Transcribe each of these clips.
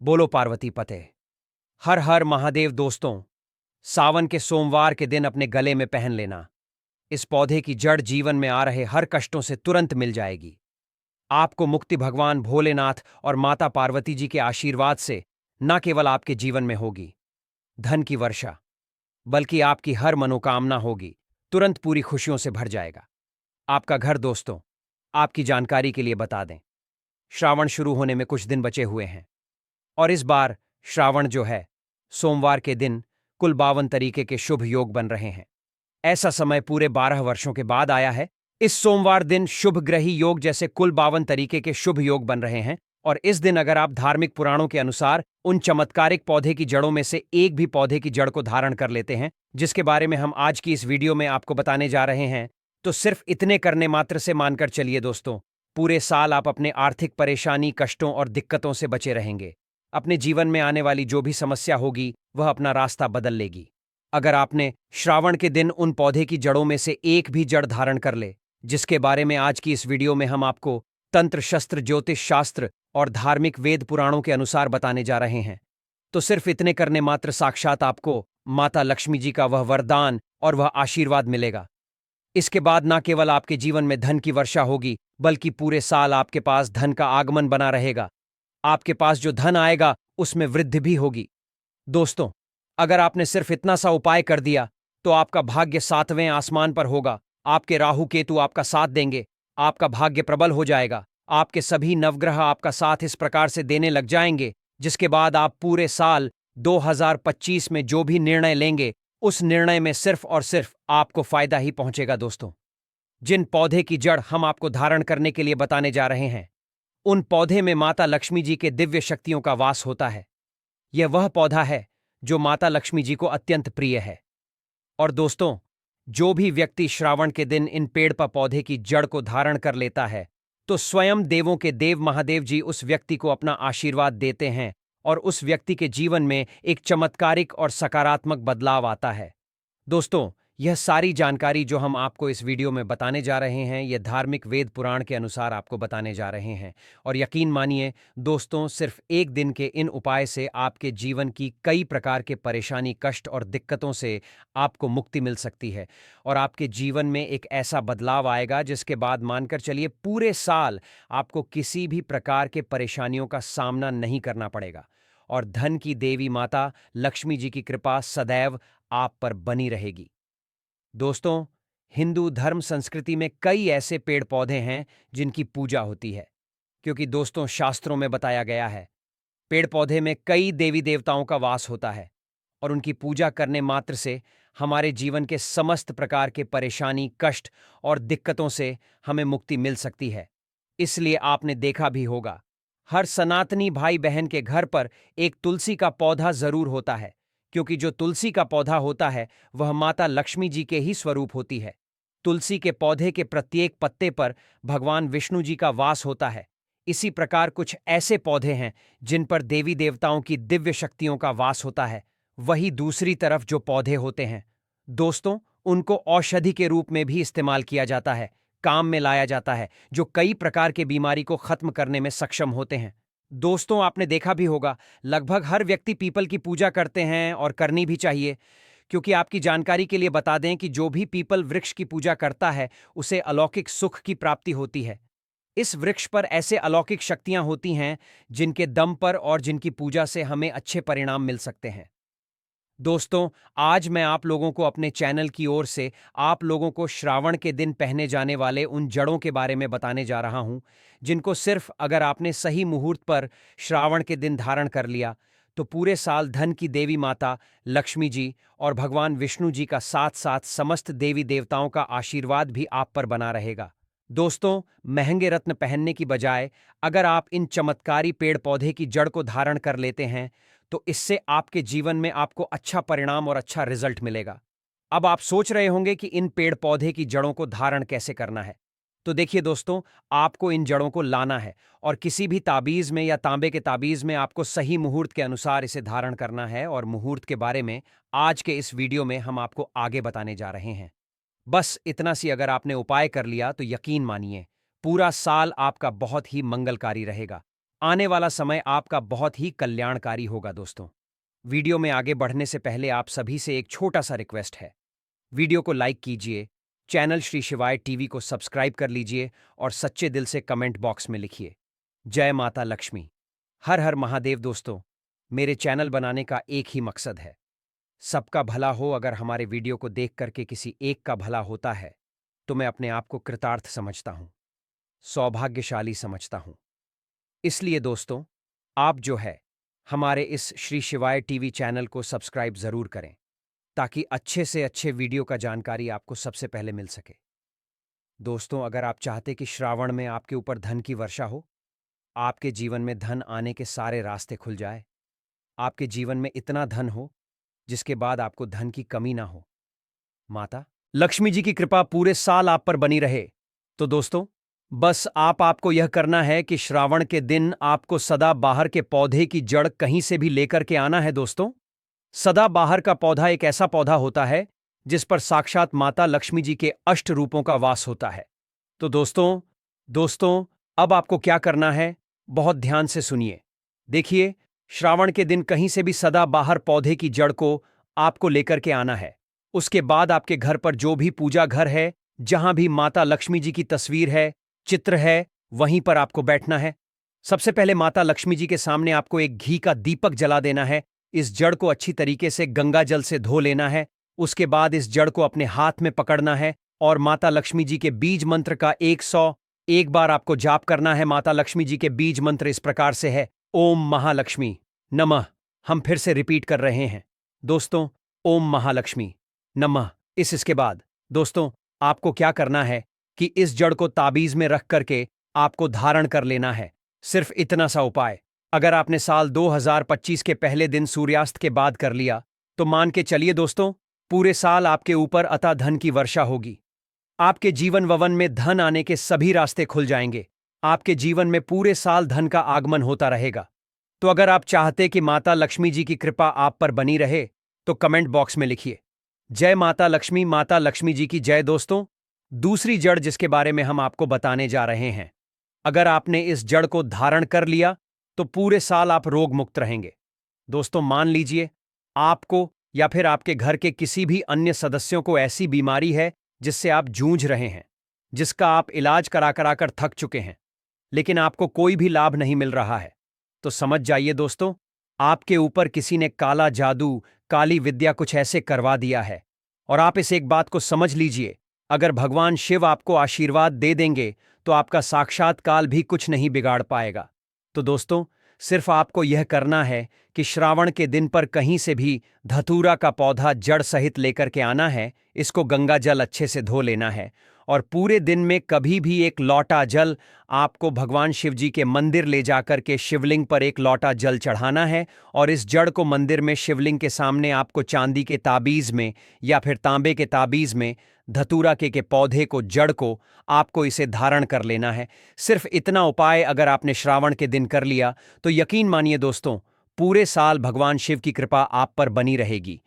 बोलो पार्वती पते। हर हर महादेव दोस्तों। सावन के सोमवार के दिन अपने गले में पहन लेना। इस पौधे की जड़ जीवन में आ रहे हर कष्टों से तुरंत मिल जाएगी। आपको मुक्ति भगवान भोलेनाथ और माता पार्वती जी के आशीर्वाद से न केवल आपके जीवन में होगी धन की वर्षा, बल्कि आपकी हर मनोकामना होगी तुरंत पूरी खुशियों से भर जाएगा। आपका घर दोस्तों, आपकी जानकारी के लिए बता दें, श्रावण शुरू होने में कुछ दिन बचे हुए हैं और इस बार श्रावण जो है सोमवार के दिन कुल 52 तरीके के शुभ योग बन रहे हैं। ऐसा समय पूरे 12 वर्षों के बाद आया है। इस सोमवार दिन शुभ ग्रही योग जैसे कुल 52 तरीके के शुभ योग बन रहे हैं और इस दिन अगर आप धार्मिक पुराणों के अनुसार उन चमत्कारिक पौधे की जड़ों में से एक भी पौधे की जड़ को धारण कर लेते हैं, जिसके बारे में हम आज की इस वीडियो में आपको बताने जा रहे हैं, तो सिर्फ इतने करने मात्र से मानकर चलिए दोस्तों, पूरे साल आप अपने आर्थिक परेशानी, कष्टों और दिक्कतों से बचे रहेंगे। अपने जीवन में आने वाली जो भी समस्या होगी वह अपना रास्ता बदल लेगी। अगर आपने श्रावण के दिन उन पौधे की जड़ों में से एक भी जड़ धारण कर ले, जिसके बारे में आज की इस वीडियो में हम आपको तंत्र शस्त्र, ज्योतिष शास्त्र और धार्मिक वेद पुराणों के अनुसार बताने जा रहे हैं, तो सिर्फ इतने करने मात्र साक्षात आपको माता लक्ष्मी जी का वह वरदान और वह आशीर्वाद मिलेगा। इसके बाद न केवल आपके जीवन में धन की वर्षा होगी, बल्कि पूरे साल आपके पास धन का आगमन बना रहेगा। आपके पास जो धन आएगा उसमें वृद्धि भी होगी। दोस्तों, अगर आपने सिर्फ इतना सा उपाय कर दिया तो आपका भाग्य 7वें आसमान पर होगा। आपके राहु केतु आपका साथ देंगे, आपका भाग्य प्रबल हो जाएगा, आपके सभी नवग्रह आपका साथ इस प्रकार से देने लग जाएंगे, जिसके बाद आप पूरे साल 2025 में जो भी निर्णय लेंगे उस निर्णय में सिर्फ और सिर्फ आपको फायदा ही पहुंचेगा। दोस्तों, जिन पौधे की जड़ हम आपको धारण करने के लिए बताने जा रहे हैं, उन पौधे में माता लक्ष्मी जी के दिव्य शक्तियों का वास होता है। यह वह पौधा है जो माता लक्ष्मी जी को अत्यंत प्रिय है। और दोस्तों, जो भी व्यक्ति श्रावण के दिन इन पेड़ पर पौधे की जड़ को धारण कर लेता है, तो स्वयं देवों के देव महादेव जी उस व्यक्ति को अपना आशीर्वाद देते हैं और उस व्यक्ति के जीवन में एक चमत्कारिक और सकारात्मक बदलाव आता है। दोस्तों, यह सारी जानकारी जो हम आपको इस वीडियो में बताने जा रहे हैं, यह धार्मिक वेद पुराण के अनुसार आपको बताने जा रहे हैं। और यकीन मानिए दोस्तों, सिर्फ एक दिन के इन उपाय से आपके जीवन की कई प्रकार के परेशानी, कष्ट और दिक्कतों से आपको मुक्ति मिल सकती है और आपके जीवन में एक ऐसा बदलाव आएगा जिसके बाद मानकर चलिए पूरे साल आपको किसी भी प्रकार के परेशानियों का सामना नहीं करना पड़ेगा और धन की देवी माता लक्ष्मी जी की कृपा सदैव आप पर बनी रहेगी। दोस्तों, हिंदू धर्म संस्कृति में कई ऐसे पेड़ पौधे हैं जिनकी पूजा होती है, क्योंकि दोस्तों शास्त्रों में बताया गया है पेड़ पौधे में कई देवी देवताओं का वास होता है और उनकी पूजा करने मात्र से हमारे जीवन के समस्त प्रकार के परेशानी, कष्ट और दिक्कतों से हमें मुक्ति मिल सकती है। इसलिए आपने देखा भी होगा, हर सनातनी भाई बहन के घर पर एक तुलसी का पौधा जरूर होता है, क्योंकि जो तुलसी का पौधा होता है वह माता लक्ष्मी जी के ही स्वरूप होती है। तुलसी के पौधे के प्रत्येक पत्ते पर भगवान विष्णु जी का वास होता है। इसी प्रकार कुछ ऐसे पौधे हैं जिन पर देवी देवताओं की दिव्य शक्तियों का वास होता है। वही दूसरी तरफ जो पौधे होते हैं दोस्तों, उनको औषधि के रूप में भी इस्तेमाल किया जाता है, काम में लाया जाता है, जो कई प्रकार के बीमारी को खत्म करने में सक्षम होते हैं। दोस्तों, आपने देखा भी होगा, लगभग हर व्यक्ति पीपल की पूजा करते हैं और करनी भी चाहिए, क्योंकि आपकी जानकारी के लिए बता दें कि जो भी पीपल वृक्ष की पूजा करता है उसे अलौकिक सुख की प्राप्ति होती है। इस वृक्ष पर ऐसे अलौकिक शक्तियां होती हैं जिनके दम पर और जिनकी पूजा से हमें अच्छे परिणाम मिल सकते हैं। दोस्तों, आज मैं आप लोगों को अपने चैनल की ओर से आप लोगों को श्रावण के दिन पहने जाने वाले उन जड़ों के बारे में बताने जा रहा हूं, जिनको सिर्फ अगर आपने सही मुहूर्त पर श्रावण के दिन धारण कर लिया तो पूरे साल धन की देवी माता लक्ष्मी जी और भगवान विष्णु जी का साथ साथ समस्त देवी देवताओं का आशीर्वाद भी आप पर बना रहेगा। दोस्तों, महंगे रत्न पहनने की बजाय अगर आप इन चमत्कारी पेड़ पौधे की जड़ को धारण कर लेते हैं तो इससे आपके जीवन में आपको अच्छा परिणाम और अच्छा रिजल्ट मिलेगा। अब आप सोच रहे होंगे कि इन पेड़ पौधे की जड़ों को धारण कैसे करना है। तो देखिए दोस्तों, आपको इन जड़ों को लाना है और किसी भी ताबीज में या तांबे के ताबीज में आपको सही मुहूर्त के अनुसार इसे धारण करना है और मुहूर्त के बारे में आज के इस वीडियो में हम आपको आगे बताने जा रहे हैं। बस इतना सी अगर आपने उपाय कर लिया तो यकीन मानिए पूरा साल आपका बहुत ही मंगलकारी रहेगा। आने वाला समय आपका बहुत ही कल्याणकारी होगा दोस्तों। वीडियो में आगे बढ़ने से पहले आप सभी से एक छोटा सा रिक्वेस्ट है। वीडियो को लाइक कीजिए, चैनल श्री शिवाय टीवी को सब्सक्राइब कर लीजिए और सच्चे दिल से कमेंट बॉक्स में लिखिए जय माता लक्ष्मी। हर हर महादेव दोस्तों। मेरे चैनल बनाने का एक ही मकसद है, सबका भला हो। अगर हमारे वीडियो को देख करके किसी एक का भला होता है तो मैं अपने आप को कृतार्थ समझता हूं, सौभाग्यशाली समझता हूं। इसलिए दोस्तों, आप जो है हमारे इस श्री शिवाय टीवी चैनल को सब्सक्राइब जरूर करें ताकि अच्छे से अच्छे वीडियो का जानकारी आपको सबसे पहले मिल सके। दोस्तों, अगर आप चाहते कि श्रावण में आपके ऊपर धन की वर्षा हो, आपके जीवन में धन आने के सारे रास्ते खुल जाए, आपके जीवन में इतना धन हो जिसके बाद आपको धन की कमी ना हो, माता लक्ष्मी जी की कृपा पूरे साल आप पर बनी रहे, तो दोस्तों बस आपको यह करना है कि श्रावण के दिन आपको सदाबहार के पौधे की जड़ कहीं से भी लेकर के आना है। दोस्तों, सदाबहार का पौधा एक ऐसा पौधा होता है जिस पर साक्षात माता लक्ष्मी जी के अष्ट रूपों का वास होता है। तो दोस्तों अब आपको क्या करना है, बहुत ध्यान से सुनिए। देखिए, श्रावण के दिन कहीं से भी सदाबहार पौधे की जड़ को आपको लेकर के आना है। उसके बाद आपके घर पर जो भी पूजा घर है, जहां भी माता लक्ष्मी जी की तस्वीर है, चित्र है, वहीं पर आपको बैठना है। सबसे पहले माता लक्ष्मी जी के सामने आपको एक घी का दीपक जला देना है। इस जड़ को अच्छी तरीके से गंगा जल से धो लेना है। उसके बाद इस जड़ को अपने हाथ में पकड़ना है और माता लक्ष्मी जी के बीज मंत्र का 101 बार आपको जाप करना है। माता लक्ष्मी जी के बीज मंत्र इस प्रकार से है, ओम महालक्ष्मी नमः। हम फिर से रिपीट कर रहे हैं दोस्तों, ओम महालक्ष्मी नमः। इसके बाद दोस्तों आपको क्या करना है कि इस जड़ को ताबीज में रख करके आपको धारण कर लेना है। सिर्फ इतना सा उपाय अगर आपने साल 2025 के पहले दिन सूर्यास्त के बाद कर लिया तो मान के चलिए दोस्तों, पूरे साल आपके ऊपर अता धन की वर्षा होगी। आपके जीवन ववन में धन आने के सभी रास्ते खुल जाएंगे। आपके जीवन में पूरे साल धन का आगमन होता रहेगा। तो अगर आप चाहते कि माता लक्ष्मी जी की कृपा आप पर बनी रहे तो कमेंट बॉक्स में लिखिए जय माता लक्ष्मी, माता लक्ष्मी जी की जय। दोस्तों, दूसरी जड़ जिसके बारे में हम आपको बताने जा रहे हैं, अगर आपने इस जड़ को धारण कर लिया तो पूरे साल आप रोग मुक्त रहेंगे। दोस्तों, मान लीजिए आपको या फिर आपके घर के किसी भी अन्य सदस्यों को ऐसी बीमारी है जिससे आप जूझ रहे हैं, जिसका आप इलाज करा कर थक चुके हैं, लेकिन आपको कोई भी लाभ नहीं मिल रहा है, तो समझ जाइए दोस्तों, आपके ऊपर किसी ने काला जादू, काली विद्या कुछ ऐसे करवा दिया है। और आप इस एक बात को समझ लीजिए, अगर भगवान शिव आपको आशीर्वाद दे देंगे तो आपका साक्षात्कार भी कुछ नहीं बिगाड़ पाएगा। तो दोस्तों, सिर्फ आपको यह करना है कि श्रावण के दिन पर कहीं से भी धतूरा का पौधा जड़ सहित लेकर के आना है। इसको गंगा जल अच्छे से धो लेना है और पूरे दिन में कभी भी एक लौटा जल आपको भगवान शिव जी के मंदिर ले जाकर के शिवलिंग पर एक लौटा जल चढ़ाना है। और इस जड़ को मंदिर में शिवलिंग के सामने आपको चांदी के ताबीज में या फिर तांबे के ताबीज में धतूरा के पौधे को, जड़ को आपको इसे धारण कर लेना है। सिर्फ इतना उपाय अगर आपने श्रावण के दिन कर लिया तो यकीन मानिए दोस्तों, पूरे साल भगवान शिव की कृपा आप पर बनी रहेगी।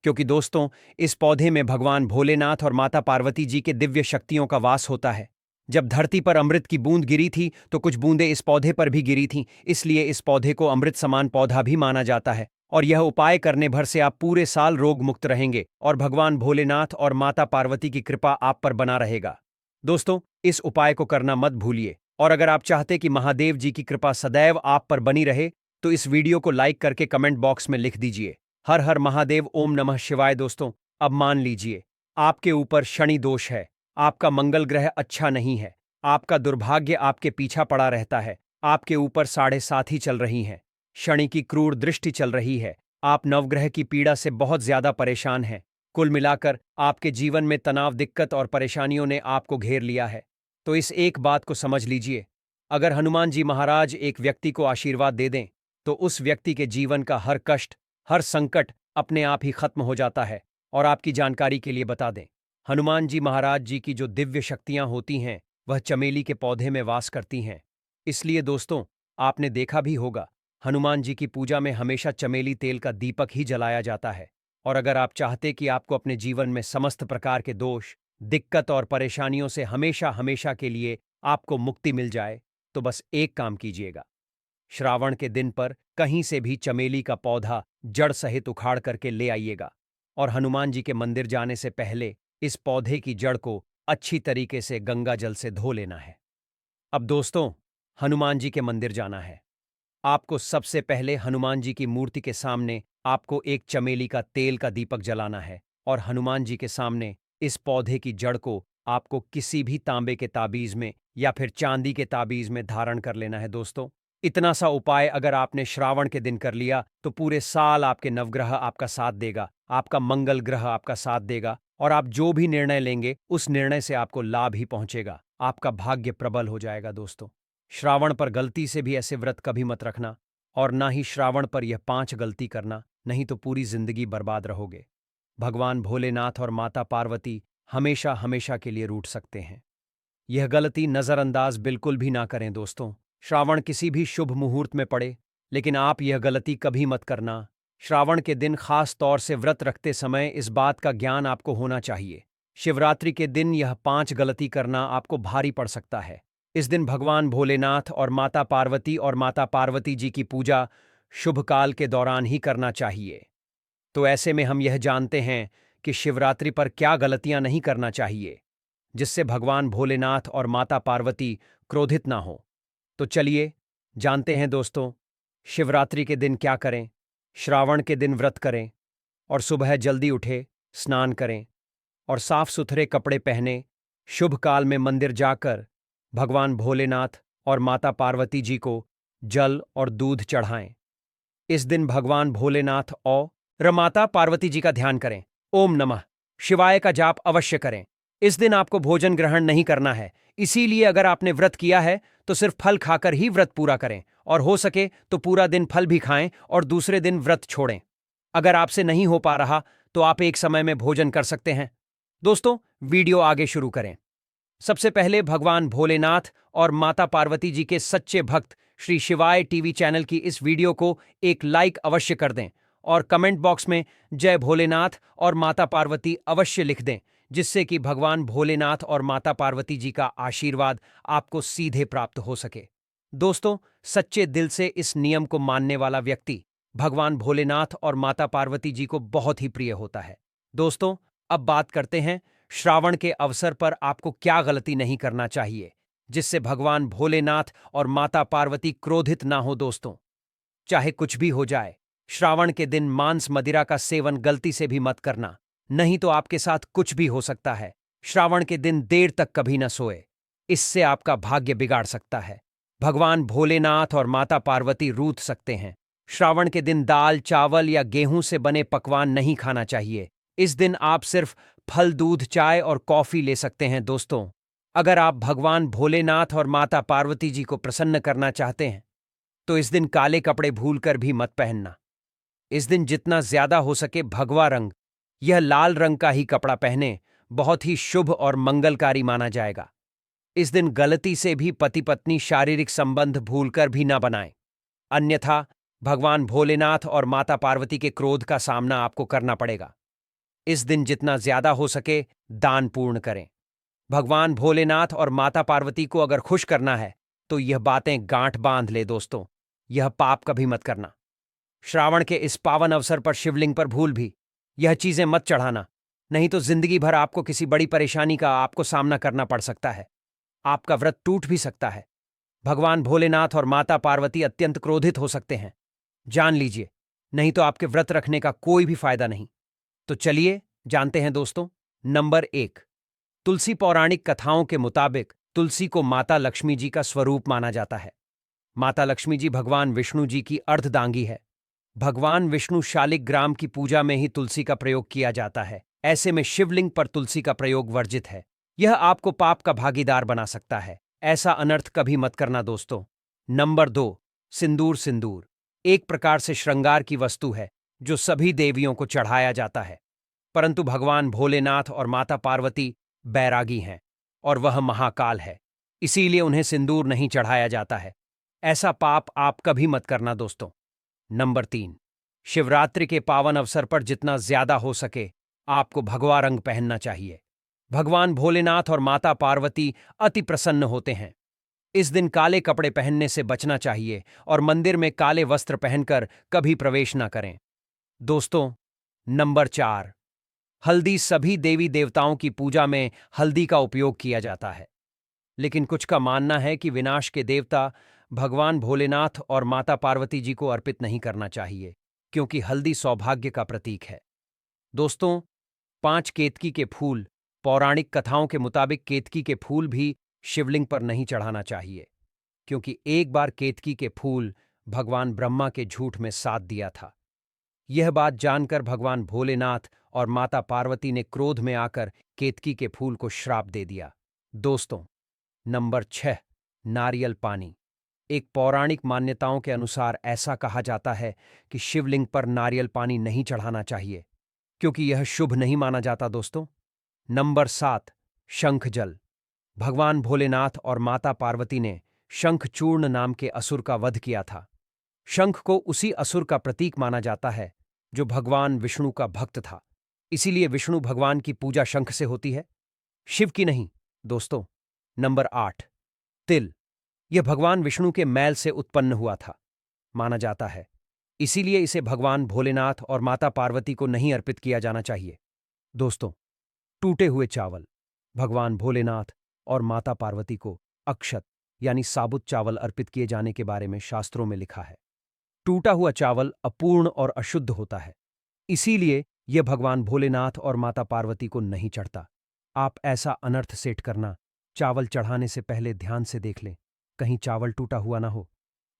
क्योंकि दोस्तों, इस पौधे में भगवान भोलेनाथ और माता पार्वती जी के दिव्य शक्तियों का वास होता है। जब धरती पर अमृत की बूंद गिरी थी तो कुछ बूंदें इस पौधे पर भी गिरी थीं, इसलिए इस पौधे को अमृत समान पौधा भी माना जाता है। और यह उपाय करने भर से आप पूरे साल रोग मुक्त रहेंगे और भगवान भोलेनाथ और माता पार्वती की कृपा आप पर बना रहेगा। दोस्तों, इस उपाय को करना मत भूलिए। और अगर आप चाहते कि महादेव जी की कृपा सदैव आप पर बनी रहे तो इस वीडियो को लाइक करके कमेंट बॉक्स में लिख दीजिए हर हर महादेव, ओम नमः शिवाय। दोस्तों, अब मान लीजिए आपके ऊपर शनि दोष है, आपका मंगल ग्रह अच्छा नहीं है, आपका दुर्भाग्य आपके पीछा पड़ा रहता है, आपके ऊपर 7.5 चल रही हैं, शनि की क्रूर दृष्टि चल रही है, आप नवग्रह की पीड़ा से बहुत ज्यादा परेशान हैं। कुल मिलाकर आपके जीवन में तनाव, दिक्कत और परेशानियों ने आपको घेर लिया है। तो इस एक बात को समझ लीजिए, अगर हनुमान जी महाराज एक व्यक्ति को आशीर्वाद दे दें तो उस व्यक्ति के जीवन का हर कष्ट, हर संकट अपने आप ही खत्म हो जाता है। और आपकी जानकारी के लिए बता दें, हनुमान जी महाराज जी की जो दिव्य शक्तियां होती हैं वह चमेली के पौधे में वास करती हैं। इसलिए दोस्तों, आपने देखा भी होगा, हनुमान जी की पूजा में हमेशा चमेली तेल का दीपक ही जलाया जाता है। और अगर आप चाहते कि आपको अपने जीवन में समस्त प्रकार के दोष, दिक्कत और परेशानियों से हमेशा हमेशा के लिए आपको मुक्ति मिल जाए, तो बस एक काम कीजिएगा। श्रावण के दिन पर कहीं से भी चमेली का पौधा जड़ सहित उखाड़ करके ले आइएगा और हनुमान जी के मंदिर जाने से पहले इस पौधे की जड़ को अच्छी तरीके से गंगा जल से धो लेना है। अब दोस्तों, हनुमान जी के मंदिर जाना है। आपको सबसे पहले हनुमान जी की मूर्ति के सामने आपको एक चमेली का तेल का दीपक जलाना है और हनुमान जी के सामने इस पौधे की जड़ को आपको किसी भी तांबे के ताबीज में या फिर चांदी के ताबीज में धारण कर लेना है। दोस्तों, इतना सा उपाय अगर आपने श्रावण के दिन कर लिया तो पूरे साल आपके नवग्रह आपका साथ देगा, आपका मंगल ग्रह आपका साथ देगा और आप जो भी निर्णय लेंगे उस निर्णय से आपको लाभ ही पहुंचेगा। आपका भाग्य प्रबल हो जाएगा। दोस्तों, श्रावण पर गलती से भी ऐसे व्रत कभी मत रखना और ना ही श्रावण पर यह 5 गलती करना, नहीं तो पूरी जिंदगी बर्बाद रहोगे। भगवान भोलेनाथ और माता पार्वती हमेशा हमेशा के लिए रूठ सकते हैं। यह गलती नजरअंदाज बिल्कुल भी ना करें। दोस्तों, श्रावण किसी भी शुभ मुहूर्त में पड़े, लेकिन आप यह गलती कभी मत करना। श्रावण के दिन खास तौर से व्रत रखते समय इस बात का ज्ञान आपको होना चाहिए। शिवरात्रि के दिन यह 5 गलती करना आपको भारी पड़ सकता है। इस दिन भगवान भोलेनाथ और माता पार्वती जी की पूजा शुभ काल के दौरान ही करना चाहिए। तो ऐसे में हम यह जानते हैं कि शिवरात्रि पर क्या गलतियां नहीं करना चाहिए, जिससे भगवान भोलेनाथ और माता पार्वती क्रोधित ना हो। तो चलिए जानते हैं दोस्तों, शिवरात्रि के दिन क्या करें। श्रावण के दिन व्रत करें और सुबह जल्दी उठे, स्नान करें और साफ सुथरे कपड़े पहने शुभ काल में मंदिर जाकर भगवान भोलेनाथ और माता पार्वती जी को जल और दूध चढ़ाएं। इस दिन भगवान भोलेनाथ और माता पार्वती जी का ध्यान करें। ओम नमः शिवाय का जाप अवश्य करें। इस दिन आपको भोजन ग्रहण नहीं करना है, इसीलिए अगर आपने व्रत किया है तो सिर्फ फल खाकर ही व्रत पूरा करें और हो सके तो पूरा दिन फल भी खाएं और दूसरे दिन व्रत छोड़ें। अगर आपसे नहीं हो पा रहा तो आप एक समय में भोजन कर सकते हैं। दोस्तों, वीडियो आगे शुरू करें। सबसे पहले भगवान भोलेनाथ और माता पार्वती जी के सच्चे भक्त श्री शिवाय टीवी चैनल की इस वीडियो को एक लाइक अवश्य कर दें और कमेंट बॉक्स में जय भोलेनाथ और माता पार्वती अवश्य लिख दें, जिससे कि भगवान भोलेनाथ और माता पार्वती जी का आशीर्वाद आपको सीधे प्राप्त हो सके। दोस्तों, सच्चे दिल से इस नियम को मानने वाला व्यक्ति भगवान भोलेनाथ और माता पार्वती जी को बहुत ही प्रिय होता है। दोस्तों, अब बात करते हैं श्रावण के अवसर पर आपको क्या गलती नहीं करना चाहिए, जिससे भगवान भोलेनाथ और माता पार्वती क्रोधित ना हो। दोस्तों, चाहे कुछ भी हो जाए, श्रावण के दिन मांस मदिरा का सेवन गलती से भी मत करना, नहीं तो आपके साथ कुछ भी हो सकता है। श्रावण के दिन देर तक कभी न सोए, इससे आपका भाग्य बिगाड़ सकता है। भगवान भोलेनाथ और माता पार्वती रूठ सकते हैं। श्रावण के दिन दाल, चावल या गेहूं से बने पकवान नहीं खाना चाहिए। इस दिन आप सिर्फ फल, दूध, चाय और कॉफी ले सकते हैं। दोस्तों, अगर आप भगवान भोलेनाथ और माता पार्वती जी को प्रसन्न करना चाहते हैं तो इस दिन काले कपड़े भूलकर भी मत पहनना। इस दिन जितना ज्यादा हो सके भगवा रंग, यह लाल रंग का ही कपड़ा पहने, बहुत ही शुभ और मंगलकारी माना जाएगा। इस दिन गलती से भी पति पत्नी शारीरिक संबंध भूलकर भी ना बनाएं, अन्यथा भगवान भोलेनाथ और माता पार्वती के क्रोध का सामना आपको करना पड़ेगा। इस दिन जितना ज्यादा हो सके दान पूर्ण करें। भगवान भोलेनाथ और माता पार्वती को अगर खुश करना है तो यह बातें गांठ बांध ले। दोस्तों, यह पाप कभी मत करना। श्रावण के इस पावन अवसर पर शिवलिंग पर भूल भी यह चीजें मत चढ़ाना, नहीं तो जिंदगी भर आपको किसी बड़ी परेशानी का आपको सामना करना पड़ सकता है। आपका व्रत टूट भी सकता है। भगवान भोलेनाथ और माता पार्वती अत्यंत क्रोधित हो सकते हैं, जान लीजिए, नहीं तो आपके व्रत रखने का कोई भी फायदा नहीं। तो चलिए जानते हैं दोस्तों। नंबर 1, तुलसी। पौराणिक कथाओं के मुताबिक तुलसी को माता लक्ष्मी जी का स्वरूप माना जाता है। माता लक्ष्मी जी भगवान विष्णु जी की अर्धदांगी है। भगवान विष्णु शालिग्राम की पूजा में ही तुलसी का प्रयोग किया जाता है। ऐसे में शिवलिंग पर तुलसी का प्रयोग वर्जित है। यह आपको पाप का भागीदार बना सकता है। ऐसा अनर्थ कभी मत करना। दोस्तों, नंबर 2, सिंदूर। सिंदूर एक प्रकार से श्रृंगार की वस्तु है जो सभी देवियों को चढ़ाया जाता है, परंतु भगवान भोलेनाथ और माता पार्वती बैरागी हैं और वह महाकाल है, इसीलिए उन्हें सिंदूर नहीं चढ़ाया जाता है। ऐसा पाप आप कभी मत करना। दोस्तों, नंबर 3, शिवरात्रि के पावन अवसर पर जितना ज्यादा हो सके आपको भगवा रंग पहनना चाहिए। भगवान भोलेनाथ और माता पार्वती अति प्रसन्न होते हैं। इस दिन काले कपड़े पहनने से बचना चाहिए और मंदिर में काले वस्त्र पहनकर कभी प्रवेश न करें। दोस्तों, नंबर 4, हल्दी। सभी देवी देवताओं की पूजा में हल्दी का उपयोग किया जाता है, लेकिन कुछ का मानना है कि विनाश के देवता भगवान भोलेनाथ और माता पार्वती जी को अर्पित नहीं करना चाहिए, क्योंकि हल्दी सौभाग्य का प्रतीक है। दोस्तों, 5 केतकी के फूल। पौराणिक कथाओं के मुताबिक केतकी के फूल भी शिवलिंग पर नहीं चढ़ाना चाहिए, क्योंकि एक बार केतकी के फूल भगवान ब्रह्मा के झूठ में साथ दिया था। यह बात जानकर भगवान भोलेनाथ और माता पार्वती ने क्रोध में आकर केतकी के फूल को श्राप दे दिया। दोस्तों, नंबर 6, नारियल पानी। एक पौराणिक मान्यताओं के अनुसार ऐसा कहा जाता है कि शिवलिंग पर नारियल पानी नहीं चढ़ाना चाहिए, क्योंकि यह शुभ नहीं माना जाता। दोस्तों, नंबर 7, शंख जल। भगवान भोलेनाथ और माता पार्वती ने शंखचूर्ण नाम के असुर का वध किया था। शंख को उसी असुर का प्रतीक माना जाता है जो भगवान विष्णु का भक्त था, इसीलिए विष्णु भगवान की पूजा शंख से होती है, शिव की नहीं। दोस्तों, नंबर 8, तिल। यह भगवान विष्णु के मैल से उत्पन्न हुआ था, माना जाता है, इसीलिए इसे भगवान भोलेनाथ और माता पार्वती को नहीं अर्पित किया जाना चाहिए। दोस्तों, टूटे हुए चावल। भगवान भोलेनाथ और माता पार्वती को अक्षत यानी साबुत चावल अर्पित किए जाने के बारे में शास्त्रों में लिखा है। टूटा हुआ चावल अपूर्ण और अशुद्ध होता है, इसीलिए यह भगवान भोलेनाथ और माता पार्वती को नहीं चढ़ता। आप ऐसा अनर्थ सेट करना, चावल चढ़ाने से पहले ध्यान से देख लें, कहीं चावल टूटा हुआ ना हो।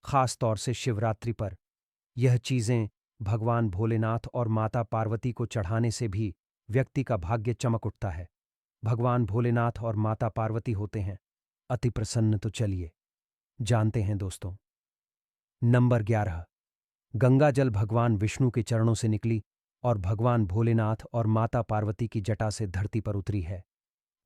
खास तौर से शिवरात्रि पर यह चीजें भगवान भोलेनाथ और माता पार्वती को चढ़ाने से भी व्यक्ति का भाग्य चमक उठता है। भगवान भोलेनाथ और माता पार्वती होते हैं अति प्रसन्न। तो चलिए जानते हैं दोस्तों। नंबर 11, गंगा जल। भगवान विष्णु के चरणों से निकली और भगवान भोलेनाथ और माता पार्वती की जटा से धरती पर उतरी है,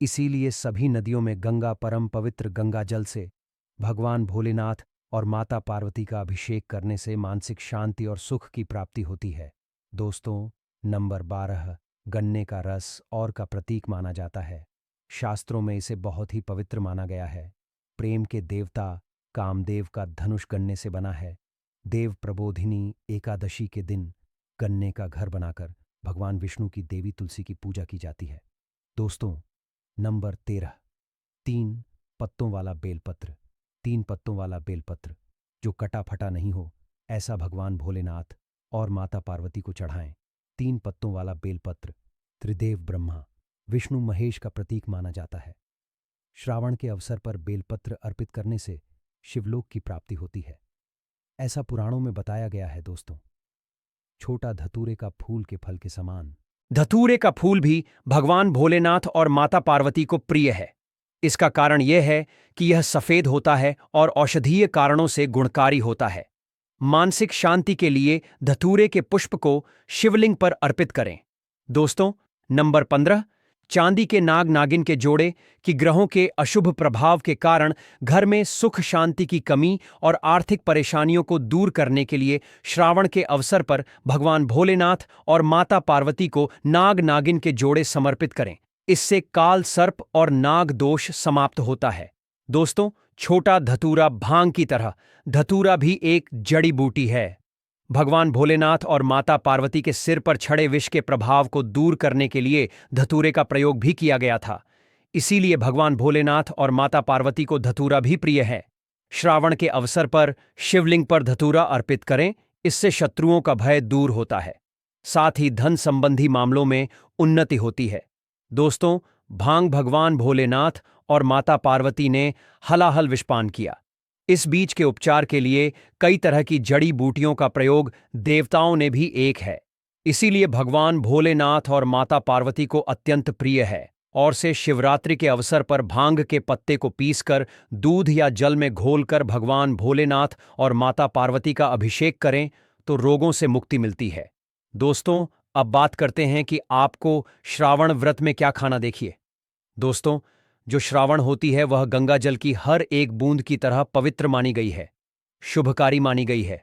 इसीलिए सभी नदियों में गंगा परम पवित्र गंगा जल से भगवान भोलेनाथ और माता पार्वती का अभिषेक करने से मानसिक शांति और सुख की प्राप्ति होती है। दोस्तों, नंबर 12, गन्ने का रस और का प्रतीक माना जाता है। शास्त्रों में इसे बहुत ही पवित्र माना गया है। प्रेम के देवता कामदेव का धनुष गन्ने से बना है। देव प्रबोधिनी एकादशी के दिन गन्ने का घर बनाकर भगवान विष्णु की देवी तुलसी की पूजा की जाती है। दोस्तों, नंबर 13, 3 पत्तों वाला बेलपत्र। 3 पत्तों वाला बेलपत्र जो कटा फटा नहीं हो, ऐसा भगवान भोलेनाथ और माता पार्वती को चढ़ाएं। 3 पत्तों वाला बेलपत्र त्रिदेव ब्रह्मा विष्णु महेश का प्रतीक माना जाता है। श्रावण के अवसर पर बेलपत्र अर्पित करने से शिवलोक की प्राप्ति होती है, ऐसा पुराणों में बताया गया है। दोस्तों, छोटा धतूरे का फूल के फल के समान। धतूरे का फूल भी भगवान भोलेनाथ और माता पार्वती को प्रिय है। इसका कारण यह है कि यह सफेद होता है और औषधीय कारणों से गुणकारी होता है। मानसिक शांति के लिए धतूरे के पुष्प को शिवलिंग पर अर्पित करें। दोस्तों, नंबर 15, चांदी के नाग नागिन के जोड़े। कि ग्रहों के अशुभ प्रभाव के कारण घर में सुख शांति की कमी और आर्थिक परेशानियों को दूर करने के लिए श्रावण के अवसर पर भगवान भोलेनाथ और माता पार्वती को नाग नागिन के जोड़े समर्पित करें। इससे काल सर्प और नाग दोष समाप्त होता है। दोस्तों, छोटा धतूरा भांग की तरह धतूरा भी एक जड़ी बूटी है। भगवान भोलेनाथ और माता पार्वती के सिर पर छड़े विष के प्रभाव को दूर करने के लिए धतूरे का प्रयोग भी किया गया था, इसीलिए भगवान भोलेनाथ और माता पार्वती को धतूरा भी प्रिय है। श्रावण के अवसर पर शिवलिंग पर धतूरा अर्पित करें, इससे शत्रुओं का भय दूर होता है, साथ ही धन संबंधी मामलों में उन्नति होती है। दोस्तों, भांग भगवान भोलेनाथ और माता पार्वती ने हलाहल विषपान किया। इस बीज के उपचार के लिए कई तरह की जड़ी बूटियों का प्रयोग देवताओं ने भी एक है, इसीलिए भगवान भोलेनाथ और माता पार्वती को अत्यंत प्रिय है। और से शिवरात्रि के अवसर पर भांग के पत्ते को पीसकर दूध या जल में घोलकर भगवान भोलेनाथ और माता पार्वती का अभिषेक करें तो रोगों से मुक्ति मिलती है। दोस्तों, अब बात करते हैं कि आपको श्रावण व्रत में क्या खाना। देखिए दोस्तों, जो श्रावण होती है वह गंगा जल की हर एक बूंद की तरह पवित्र मानी गई है, शुभकारी मानी गई है।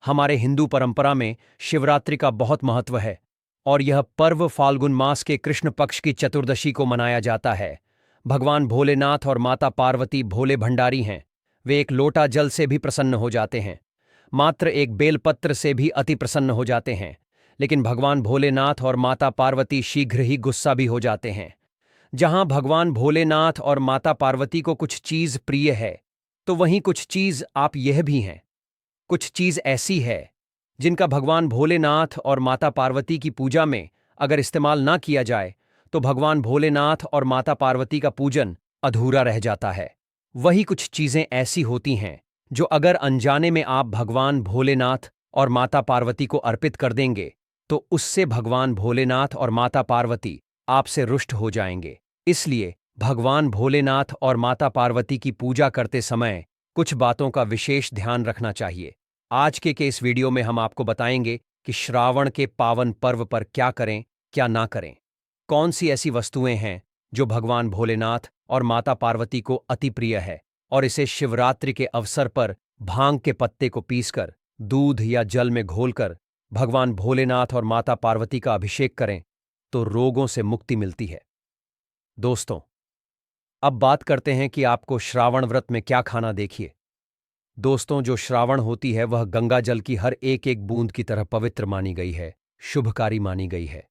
हमारे हिंदू परंपरा में शिवरात्रि का बहुत महत्व है और यह पर्व फाल्गुन मास के कृष्ण पक्ष की चतुर्दशी को मनाया जाता है। भगवान भोलेनाथ और माता पार्वती भोले भंडारी हैं, वे एक लोटा जल से भी प्रसन्न हो जाते हैं, मात्र एक बेलपत्र से भी अति प्रसन्न हो जाते हैं। लेकिन भगवान भोलेनाथ और माता पार्वती शीघ्र ही गुस्सा भी हो जाते हैं। जहां भगवान भोलेनाथ और माता पार्वती को कुछ चीज प्रिय है, तो वहीं कुछ चीज आप यह भी हैं। कुछ चीज ऐसी है जिनका भगवान भोलेनाथ और माता पार्वती की पूजा में अगर इस्तेमाल ना किया जाए तो भगवान भोलेनाथ और माता पार्वती का पूजन अधूरा रह जाता है। वही कुछ चीजें ऐसी होती हैं जो अगर अनजाने में आप भगवान भोलेनाथ और माता पार्वती को अर्पित कर देंगे तो उससे भगवान भोलेनाथ और माता पार्वती आपसे रुष्ट हो जाएंगे। इसलिए भगवान भोलेनाथ और माता पार्वती की पूजा करते समय कुछ बातों का विशेष ध्यान रखना चाहिए। आज के इस वीडियो में हम आपको बताएंगे कि श्रावण के पावन पर्व पर क्या करें, क्या ना करें। कौन सी ऐसी वस्तुएं हैं जो भगवान भोलेनाथ और माता पार्वती को अति प्रिय है और इसे शिवरात्रि के अवसर पर भांग के पत्ते को पीसकर दूध या जल में घोलकर भगवान भोलेनाथ और माता पार्वती का अभिषेक करें तो रोगों से मुक्ति मिलती है। दोस्तों, अब बात करते हैं कि आपको श्रावण व्रत में क्या खाना। देखिए दोस्तों, जो श्रावण होती है वह गंगा जल की हर एक एक बूंद की तरह पवित्र मानी गई है, शुभकारी मानी गई है।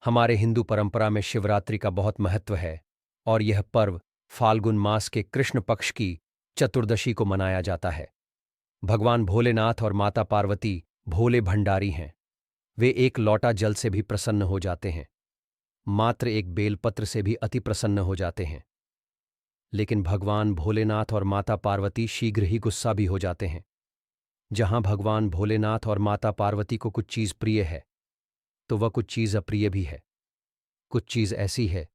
हमारे हिंदू परंपरा में शिवरात्रि का बहुत महत्व है और यह पर्व फाल्गुन मास के कृष्ण पक्ष की चतुर्दशी को मनाया जाता है। भगवान भोलेनाथ और माता पार्वती भोले भंडारी हैं। वे एक लोटा जल से भी प्रसन्न हो जाते हैं, मात्र एक बेलपत्र से भी अति प्रसन्न हो जाते हैं। लेकिन भगवान भोलेनाथ और माता पार्वती शीघ्र ही गुस्सा भी हो जाते हैं। जहां भगवान भोलेनाथ और माता पार्वती को कुछ चीज प्रिय है तो वह कुछ चीज अप्रिय भी है। कुछ चीज ऐसी है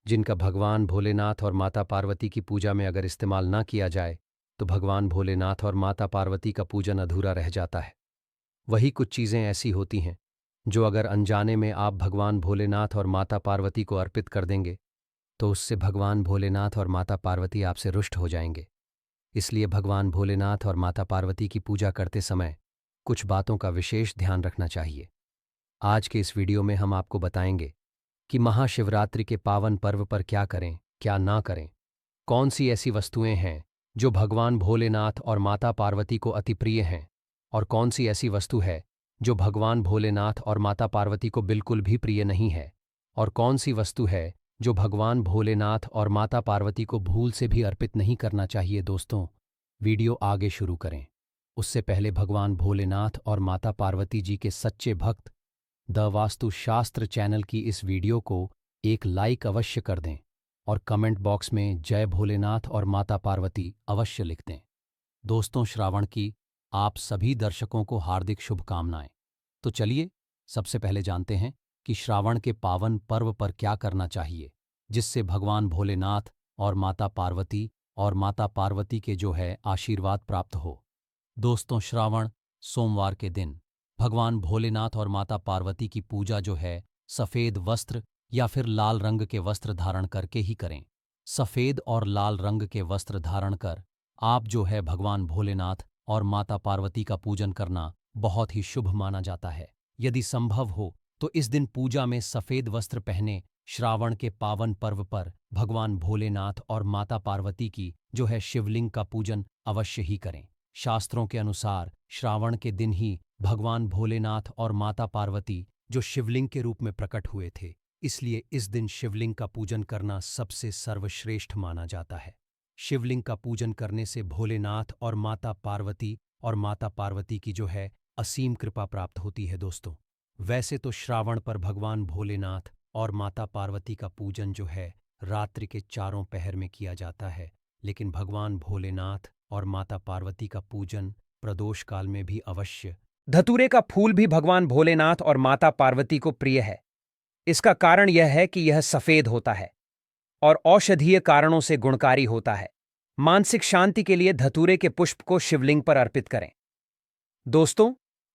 जिनका भगवान भोलेनाथ और माता पार्वती की पूजा में अगर इस्तेमाल ना किया जाए तो भगवान भोलेनाथ और माता पार्वती का पूजन अधूरा रह जाता है। वही कुछ चीजें ऐसी होती हैं जो अगर अनजाने में आप भगवान भोलेनाथ और माता पार्वती को अर्पित कर देंगे तो उससे भगवान भोलेनाथ और माता पार्वती आपसे रुष्ट हो जाएंगे। इसलिए भगवान भोलेनाथ और माता पार्वती की पूजा करते समय कुछ बातों का विशेष ध्यान रखना चाहिए। आज के इस वीडियो में हम आपको बताएंगे कि महाशिवरात्रि के पावन पर्व पर क्या करें, क्या ना करें। कौन सी ऐसी वस्तुएं हैं जो भगवान भोलेनाथ और माता पार्वती को अति प्रिय हैं और कौन सी ऐसी वस्तु है जो भगवान भोलेनाथ और माता पार्वती को बिल्कुल भी प्रिय नहीं है और कौन सी वस्तु है जो भगवान भोलेनाथ और माता पार्वती को भूल से भी अर्पित नहीं करना चाहिए। दोस्तों, वीडियो आगे शुरू करें उससे पहले भगवान भोलेनाथ और माता पार्वती जी के सच्चे भक्त द वास्तु शास्त्र चैनल की इस वीडियो को एक लाइक अवश्य कर दें और कमेंट बॉक्स में जय भोलेनाथ और माता पार्वती अवश्य लिख दें। दोस्तों, श्रावण की आप सभी दर्शकों को हार्दिक शुभकामनाएं। तो चलिए सबसे पहले जानते हैं कि श्रावण के पावन पर्व पर क्या करना चाहिए जिससे भगवान भोलेनाथ और माता पार्वती के जो है आशीर्वाद प्राप्त हो। दोस्तों, श्रावण सोमवार के दिन भगवान भोलेनाथ और माता पार्वती की पूजा जो है सफ़ेद वस्त्र या फिर लाल रंग के वस्त्र धारण करके ही करें। सफ़ेद और लाल रंग के वस्त्र धारण कर आप जो है भगवान भोलेनाथ और माता पार्वती का पूजन करना बहुत ही शुभ माना जाता है। यदि संभव हो तो इस दिन पूजा में सफ़ेद वस्त्र पहने श्रावण के पावन पर्व पर भगवान भोलेनाथ और माता पार्वती की जो है शिवलिंग का पूजन अवश्य ही करें। शास्त्रों के अनुसार श्रावण के दिन ही भगवान भोलेनाथ और माता पार्वती जो शिवलिंग के रूप में प्रकट हुए थे, इसलिए इस दिन शिवलिंग का पूजन करना सबसे सर्वश्रेष्ठ माना जाता है। शिवलिंग का पूजन करने से भोलेनाथ और माता पार्वती की जो है असीम कृपा प्राप्त होती है। दोस्तों, वैसे तो श्रावण पर भगवान भोलेनाथ और माता पार्वती का पूजन जो है रात्रि के चारों पहर में किया जाता है, लेकिन भगवान भोलेनाथ और माता पार्वती का पूजन प्रदोष काल में भी अवश्य। धतूरे का फूल भी भगवान भोलेनाथ और माता पार्वती को प्रिय है। इसका कारण यह है कि यह सफेद होता है और औषधीय कारणों से गुणकारी होता है। मानसिक शांति के लिए धतूरे के पुष्प को शिवलिंग पर अर्पित करें। दोस्तों,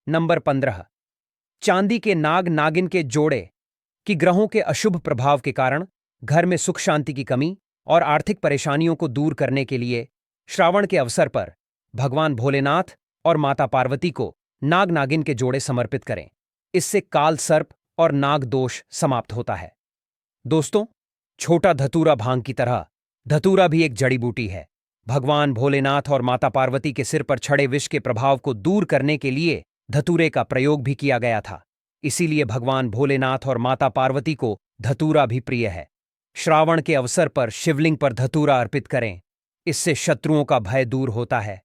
नंबर 15, चांदी के नाग नागिन के जोड़े कि ग्रहों के अशुभ प्रभाव के कारण घर में सुख शांति की कमी और आर्थिक परेशानियों को दूर करने के लिए श्रावण के अवसर पर भगवान भोलेनाथ और माता पार्वती को नाग नागिन के जोड़े समर्पित करें। इससे काल सर्प और नाग दोष समाप्त होता है। दोस्तों, छोटा धतूरा भांग की तरह धतूरा भी एक जड़ी बूटी है भगवान भोलेनाथ और माता पार्वती के सिर पर छड़े विष के प्रभाव को दूर करने के लिए धतूरे का प्रयोग भी किया गया था। इसीलिए भगवान भोलेनाथ और माता पार्वती को धतूरा भी प्रिय है। श्रावण के अवसर पर शिवलिंग पर धतूरा अर्पित करें, इससे शत्रुओं का भय दूर होता है,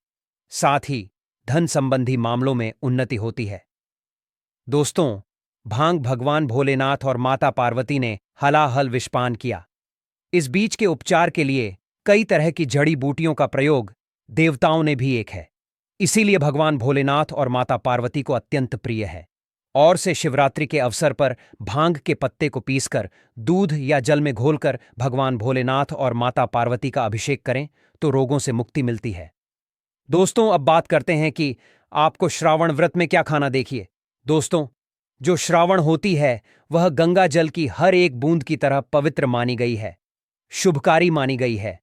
साथ ही धन संबंधी मामलों में उन्नति होती है। दोस्तों, भांग भगवान भोलेनाथ और माता पार्वती ने हलाहल विषपान किया। इस बीज के उपचार के लिए कई तरह की जड़ी बूटियों का प्रयोग देवताओं ने भी एक है। इसीलिए भगवान भोलेनाथ और माता पार्वती को अत्यंत प्रिय है। और से शिवरात्रि के अवसर पर भांग के पत्ते को पीसकर दूध या जल में घोलकर भगवान भोलेनाथ और माता पार्वती का अभिषेक करें तो रोगों से मुक्ति मिलती है। दोस्तों, अब बात करते हैं कि आपको श्रावण व्रत में क्या खाना। देखिए दोस्तों, जो श्रावण होती है वह गंगा जल की हर एक बूंद की तरह पवित्र मानी गई है, शुभकारी मानी गई है।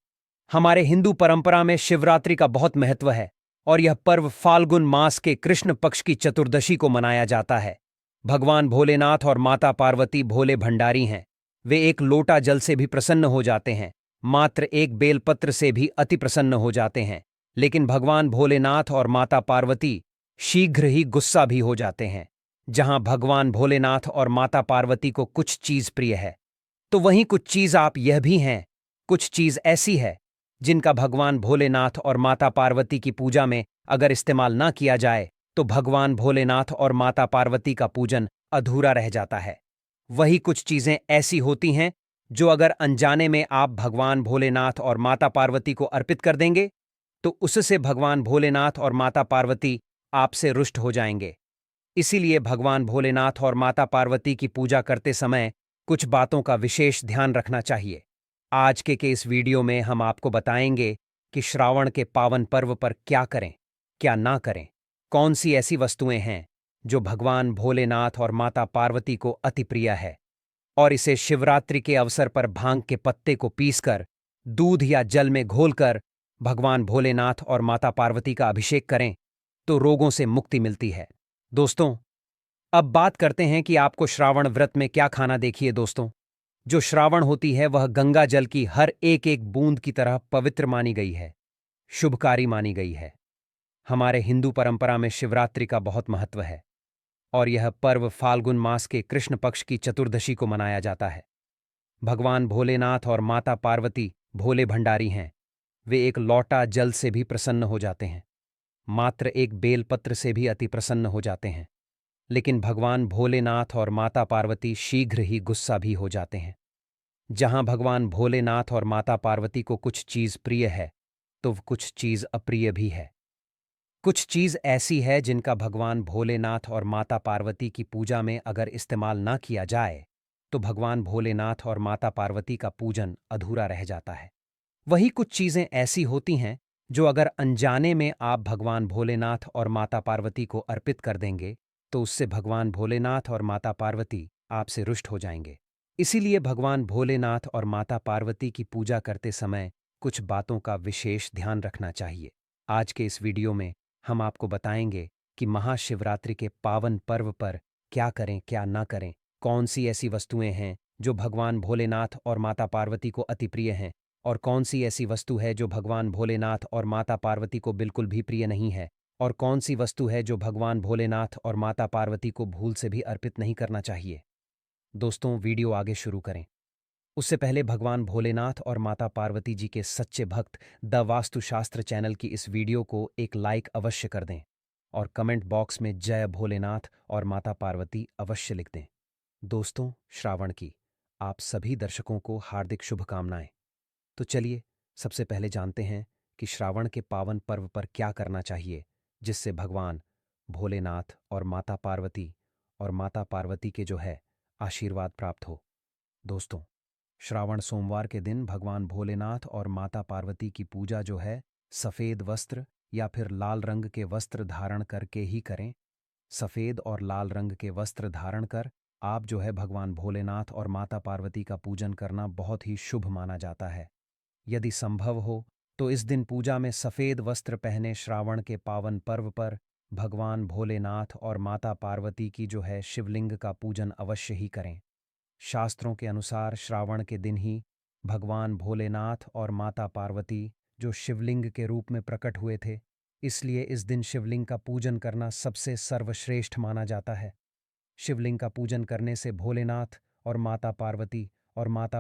हमारे हिंदू परंपरा में शिवरात्रि का बहुत महत्व है और यह पर्व फाल्गुन मास के कृष्ण पक्ष की चतुर्दशी को मनाया जाता है। भगवान भोलेनाथ और माता पार्वती भोले भंडारी हैं। वे एक लोटा जल से भी प्रसन्न हो जाते हैं, मात्र एक बेलपत्र से भी अति प्रसन्न हो जाते हैं। लेकिन भगवान भोलेनाथ और माता पार्वती शीघ्र ही गुस्सा भी हो जाते हैं। जहां भगवान भोलेनाथ और माता पार्वती को कुछ चीज प्रिय है, तो वहीं कुछ चीज आप यह भी हैं, कुछ चीज ऐसी है जिनका भगवान भोलेनाथ और माता पार्वती की पूजा में अगर इस्तेमाल ना किया जाए तो भगवान भोलेनाथ और माता पार्वती का पूजन अधूरा रह जाता है। वही कुछ चीजें ऐसी होती हैं जो अगर अनजाने में आप भगवान भोलेनाथ और माता पार्वती को अर्पित कर देंगे तो उससे भगवान भोलेनाथ और माता पार्वती आपसे रुष्ट हो जाएंगे। इसीलिए भगवान भोलेनाथ और माता पार्वती की पूजा करते समय कुछ बातों का विशेष ध्यान रखना चाहिए। आज के इस वीडियो में हम आपको बताएंगे कि श्रावण के पावन पर्व पर क्या करें, क्या ना करें, कौन सी ऐसी वस्तुएं हैं जो भगवान भोलेनाथ और माता पार्वती को अति प्रिय है, और इसे शिवरात्रि के अवसर पर भांग के पत्ते को पीसकर दूध या जल में घोलकर भगवान भोलेनाथ और माता पार्वती का अभिषेक करें तो रोगों से मुक्ति मिलती है। दोस्तों, अब बात करते हैं कि आपको श्रावण व्रत में क्या खाना। देखिए दोस्तों, जो श्रावण होती है वह गंगा जल की हर एक एक बूंद की तरह पवित्र मानी गई है, शुभकारी मानी गई है। हमारे हिंदू परंपरा में शिवरात्रि का बहुत महत्व है और यह पर्व फाल्गुन मास के कृष्ण पक्ष की चतुर्दशी को मनाया जाता है। भगवान भोलेनाथ और माता पार्वती भोले भंडारी हैं। वे एक लोटा जल से भी प्रसन्न हो जाते हैं, मात्र एक बेलपत्र से भी अति प्रसन्न हो जाते हैं। लेकिन भगवान भोलेनाथ और माता पार्वती शीघ्र ही गुस्सा भी हो जाते हैं। जहां भगवान भोलेनाथ और माता पार्वती को कुछ चीज प्रिय है तो कुछ चीज अप्रिय भी है। कुछ चीज ऐसी है जिनका भगवान भोलेनाथ और माता पार्वती की पूजा में अगर इस्तेमाल ना किया जाए तो भगवान भोलेनाथ और माता पार्वती का पूजन अधूरा रह जाता है। वही कुछ चीजें ऐसी होती हैं जो अगर अनजाने में आप भगवान भोलेनाथ और माता पार्वती को अर्पित कर देंगे तो उससे भगवान भोलेनाथ और माता पार्वती आपसे रुष्ट हो जाएंगे। इसीलिए भगवान भोलेनाथ और माता पार्वती की पूजा करते समय कुछ बातों का विशेष ध्यान रखना चाहिए। आज के इस वीडियो में हम आपको बताएंगे कि महाशिवरात्रि के पावन पर्व पर क्या करें, क्या ना करें, कौन सी ऐसी वस्तुएं हैं जो भगवान भोलेनाथ और माता पार्वती को अति प्रिय हैं, और कौन सी ऐसी वस्तु है जो भगवान भोलेनाथ और माता पार्वती को बिल्कुल भी प्रिय नहीं है, और कौन सी वस्तु है जो भगवान भोलेनाथ और माता पार्वती को भूल से भी अर्पित नहीं करना चाहिए। दोस्तों, वीडियो आगे शुरू करें उससे पहले भगवान भोलेनाथ और माता पार्वती जी के सच्चे भक्त द वास्तुशास्त्र चैनल की इस वीडियो को एक लाइक अवश्य कर दें और कमेंट बॉक्स में जय भोलेनाथ और माता पार्वती अवश्य लिख दें। दोस्तों, श्रावण की आप सभी दर्शकों को हार्दिक शुभकामनाएं। तो चलिए सबसे पहले जानते हैं कि श्रावण के पावन पर्व पर क्या करना चाहिए जिससे भगवान भोलेनाथ और माता पार्वती के जो है आशीर्वाद प्राप्त हो। दोस्तों, श्रावण सोमवार के दिन भगवान भोलेनाथ और माता पार्वती की पूजा जो है सफ़ेद वस्त्र या फिर लाल रंग के वस्त्र धारण करके ही करें। सफ़ेद और लाल रंग के वस्त्र धारण कर आप जो है भगवान भोलेनाथ और माता पार्वती का पूजन करना बहुत ही शुभ माना जाता है। यदि संभव हो तो इस दिन पूजा में सफ़ेद वस्त्र पहने श्रावण के पावन पर्व पर भगवान भोलेनाथ और माता पार्वती की जो है शिवलिंग का पूजन अवश्य ही करें। शास्त्रों के अनुसार श्रावण के दिन ही भगवान भोलेनाथ और माता पार्वती जो शिवलिंग के रूप में प्रकट हुए थे। इसलिए इस दिन शिवलिंग का पूजन करना सबसे सर्वश्रेष्ठ माना जाता है। शिवलिंग का पूजन करने से भोलेनाथ और माता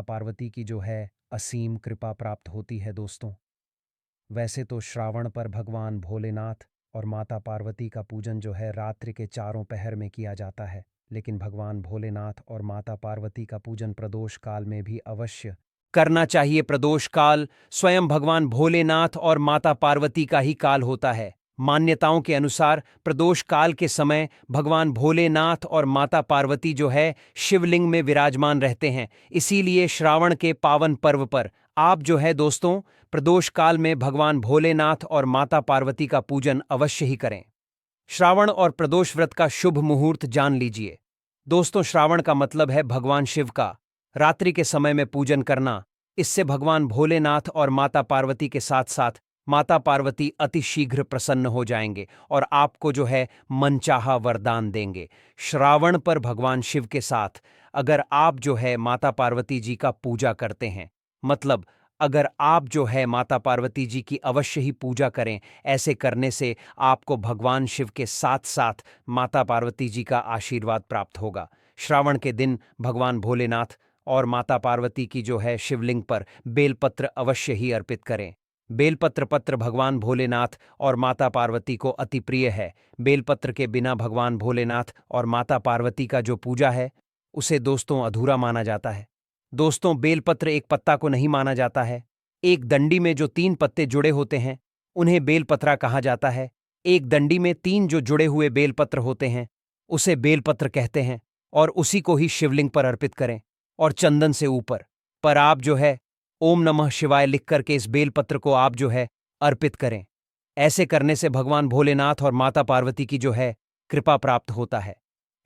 पार्वती की जो है असीम कृपा प्राप्त होती है दोस्तों। वैसे तो श्रावण पर भगवान भोलेनाथ और माता पार्वती का पूजन जो है रात्रि के चारों पहर में किया जाता है, लेकिन भगवान भोलेनाथ और माता पार्वती का पूजन प्रदोष काल में भी अवश्य करना चाहिए। प्रदोष काल स्वयं भगवान भोलेनाथ और माता पार्वती का ही काल होता है। मान्यताओं के अनुसार प्रदोष काल के समय भगवान भोलेनाथ और माता पार्वती जो है शिवलिंग में विराजमान रहते हैं। इसीलिए श्रावण के पावन पर्व पर आप जो है दोस्तों प्रदोष काल में भगवान भोलेनाथ और माता पार्वती का पूजन अवश्य ही करें। श्रावण और प्रदोष व्रत का शुभ मुहूर्त जान लीजिए। दोस्तों, श्रावण का मतलब है भगवान शिव का रात्रि के समय में पूजन करना। इससे भगवान भोलेनाथ और माता पार्वती के साथ साथ माता पार्वती अति शीघ्र प्रसन्न हो जाएंगे और आपको जो है मनचाहा वरदान देंगे। श्रावण पर भगवान शिव के साथ अगर आप जो है माता पार्वती जी का पूजा करते हैं, मतलब अगर आप जो है माता पार्वती जी की अवश्य ही पूजा करें, ऐसे करने से आपको भगवान शिव के साथ साथ माता पार्वती जी का आशीर्वाद प्राप्त होगा। श्रावण के दिन भगवान भोलेनाथ और माता पार्वती की जो है शिवलिंग पर बेलपत्र अवश्य ही अर्पित करें। बेलपत्र पत्र भगवान भोलेनाथ और माता पार्वती को अति प्रिय है। बेलपत्र के बिना भगवान भोलेनाथ और माता पार्वती का जो पूजा है उसे दोस्तों अधूरा माना जाता है। दोस्तों, बेलपत्र एक पत्ता को नहीं माना जाता है। एक डंडी में जो 3 पत्ते जुड़े होते हैं उन्हें बेलपत्रा कहा जाता है। एक डंडी में 3 जो जुड़े हुए बेलपत्र होते हैं उसे बेलपत्र कहते हैं और उसी को ही शिवलिंग पर अर्पित करें और चंदन से ऊपर पर आप जो है ओम नमः शिवाय लिख करके इस बेलपत्र को आप जो है अर्पित करें। ऐसे करने से भगवान भोलेनाथ और माता पार्वती की जो है कृपा प्राप्त होता है।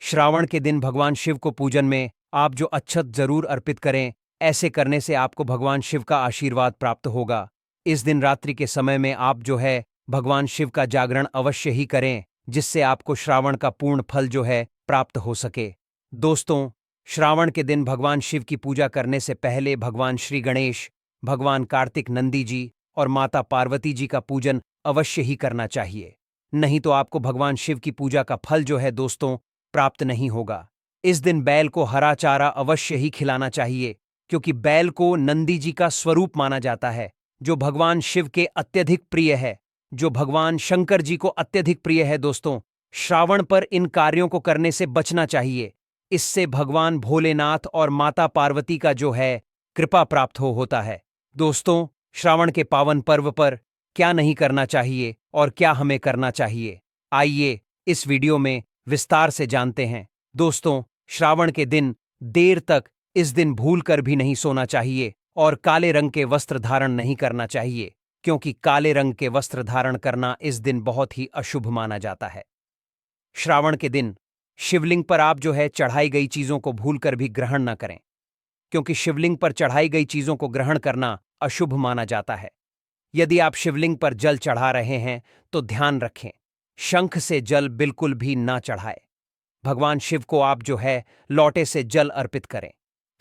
श्रावण के दिन भगवान शिव को पूजन में आप जो अच्छत जरूर अर्पित करें। ऐसे करने से आपको भगवान शिव का आशीर्वाद प्राप्त होगा। इस दिन रात्रि के समय में आप जो है भगवान शिव का जागरण अवश्य ही करें, जिससे आपको श्रावण का पूर्ण फल जो है प्राप्त हो सके। दोस्तों, श्रावण के दिन भगवान शिव की पूजा करने से पहले भगवान श्री गणेश, भगवान कार्तिक नंदी जी और माता पार्वती जी का पूजन अवश्य ही करना चाहिए। नहीं तो आपको भगवान शिव की पूजा का फल जो है दोस्तों प्राप्त नहीं होगा। इस दिन बैल को हरा चारा अवश्य ही खिलाना चाहिए, क्योंकि बैल को नंदी जी का स्वरूप माना जाता है, जो भगवान शिव के अत्यधिक प्रिय है, जो भगवान शंकर जी को अत्यधिक प्रिय है। दोस्तों, श्रावण पर इन कार्यों को करने से बचना चाहिए। इससे भगवान भोलेनाथ और माता पार्वती का जो है कृपा प्राप्त होता है। दोस्तों, श्रावण के पावन पर्व पर क्या नहीं करना चाहिए और क्या हमें करना चाहिए, आइए इस वीडियो में विस्तार से जानते हैं। दोस्तों, श्रावण के दिन देर तक इस दिन भूल कर भी नहीं सोना चाहिए और काले रंग के वस्त्र धारण नहीं करना चाहिए, क्योंकि काले रंग के वस्त्र धारण करना इस दिन बहुत ही अशुभ माना जाता है। श्रावण के दिन शिवलिंग पर आप जो है चढ़ाई गई चीजों को भूलकर भी ग्रहण न करें, क्योंकि शिवलिंग पर चढ़ाई गई चीजों को ग्रहण करना अशुभ माना जाता है। यदि आप शिवलिंग पर जल चढ़ा रहे हैं तो ध्यान रखें, शंख से जल बिल्कुल भी ना चढ़ाए। भगवान शिव को आप जो है लोटे से जल अर्पित करें।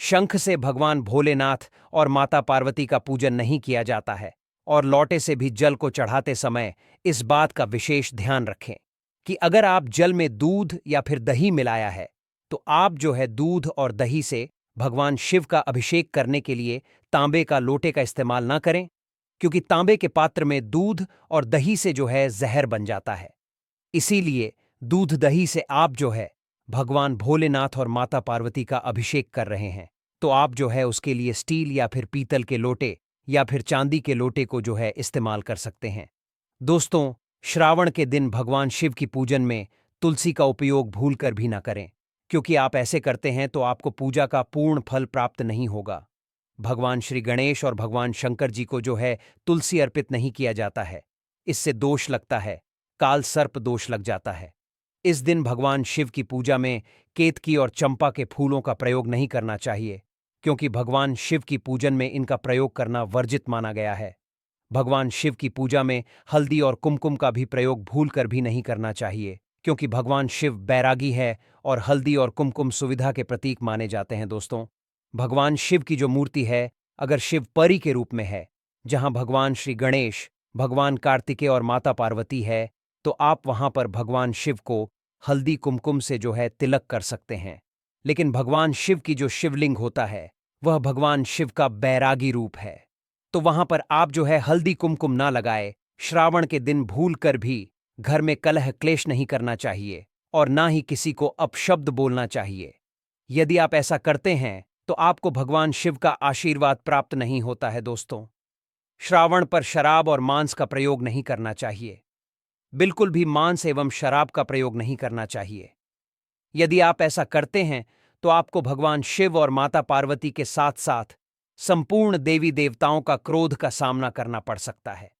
शंख से भगवान भोलेनाथ और माता पार्वती का पूजन नहीं किया जाता है और लोटे से भी जल को चढ़ाते समय इस बात का विशेष ध्यान रखें कि अगर आप जल में दूध या फिर दही मिलाया है तो आप जो है दूध और दही से भगवान शिव का अभिषेक करने के लिए तांबे का लोटे का इस्तेमाल ना करें, क्योंकि तांबे के पात्र में दूध और दही से जो है जहर बन जाता है। इसीलिए दूध दही से आप जो है भगवान भोलेनाथ और माता पार्वती का अभिषेक कर रहे हैं, तो आप जो है उसके लिए स्टील या फिर पीतल के लोटे या फिर चांदी के लोटे को जो है इस्तेमाल कर सकते हैं। दोस्तों, श्रावण के दिन भगवान शिव की पूजन में तुलसी का उपयोग भूलकर भी ना करें, क्योंकि आप ऐसे करते हैं तो आपको पूजा का पूर्ण फल प्राप्त नहीं होगा। भगवान श्री गणेश और भगवान शंकर जी को जो है तुलसी अर्पित नहीं किया जाता है, इससे दोष लगता है, काल सर्प दोष लग जाता है। इस दिन भगवान शिव की पूजा में केतकी और चंपा के फूलों का प्रयोग नहीं करना चाहिए, क्योंकि भगवान शिव की पूजन में इनका प्रयोग करना वर्जित माना गया है। भगवान शिव की पूजा में हल्दी और कुमकुम का भी प्रयोग भूलकर भी नहीं करना चाहिए, क्योंकि भगवान शिव बैरागी है और हल्दी और कुमकुम सुविधा के प्रतीक माने जाते हैं। दोस्तों, भगवान शिव की जो मूर्ति है, अगर शिव परी के रूप में है, जहां भगवान श्री गणेश, भगवान कार्तिकेय और माता पार्वती है, तो आप वहां पर भगवान शिव को हल्दी कुमकुम से जो है तिलक कर सकते हैं। लेकिन भगवान शिव की जो शिवलिंग होता है, वह भगवान शिव का बैरागी रूप है। तो वहां पर आप जो है हल्दी कुमकुम ना लगाए। श्रावण के दिन भूल कर भी घर में कलह क्लेश नहीं करना चाहिए और ना ही किसी को अपशब्द बोलना चाहिए। यदि आप ऐसा करते हैं तो आपको भगवान शिव का आशीर्वाद प्राप्त नहीं होता है दोस्तों। श्रावण पर शराब और मांस का प्रयोग नहीं करना चाहिए। बिल्कुल भी मांस एवं शराब का प्रयोग नहीं करना चाहिए। यदि आप ऐसा करते हैं तो आपको भगवान शिव और माता पार्वती के साथ साथ संपूर्ण देवी देवताओं का क्रोध का सामना करना पड़ सकता है।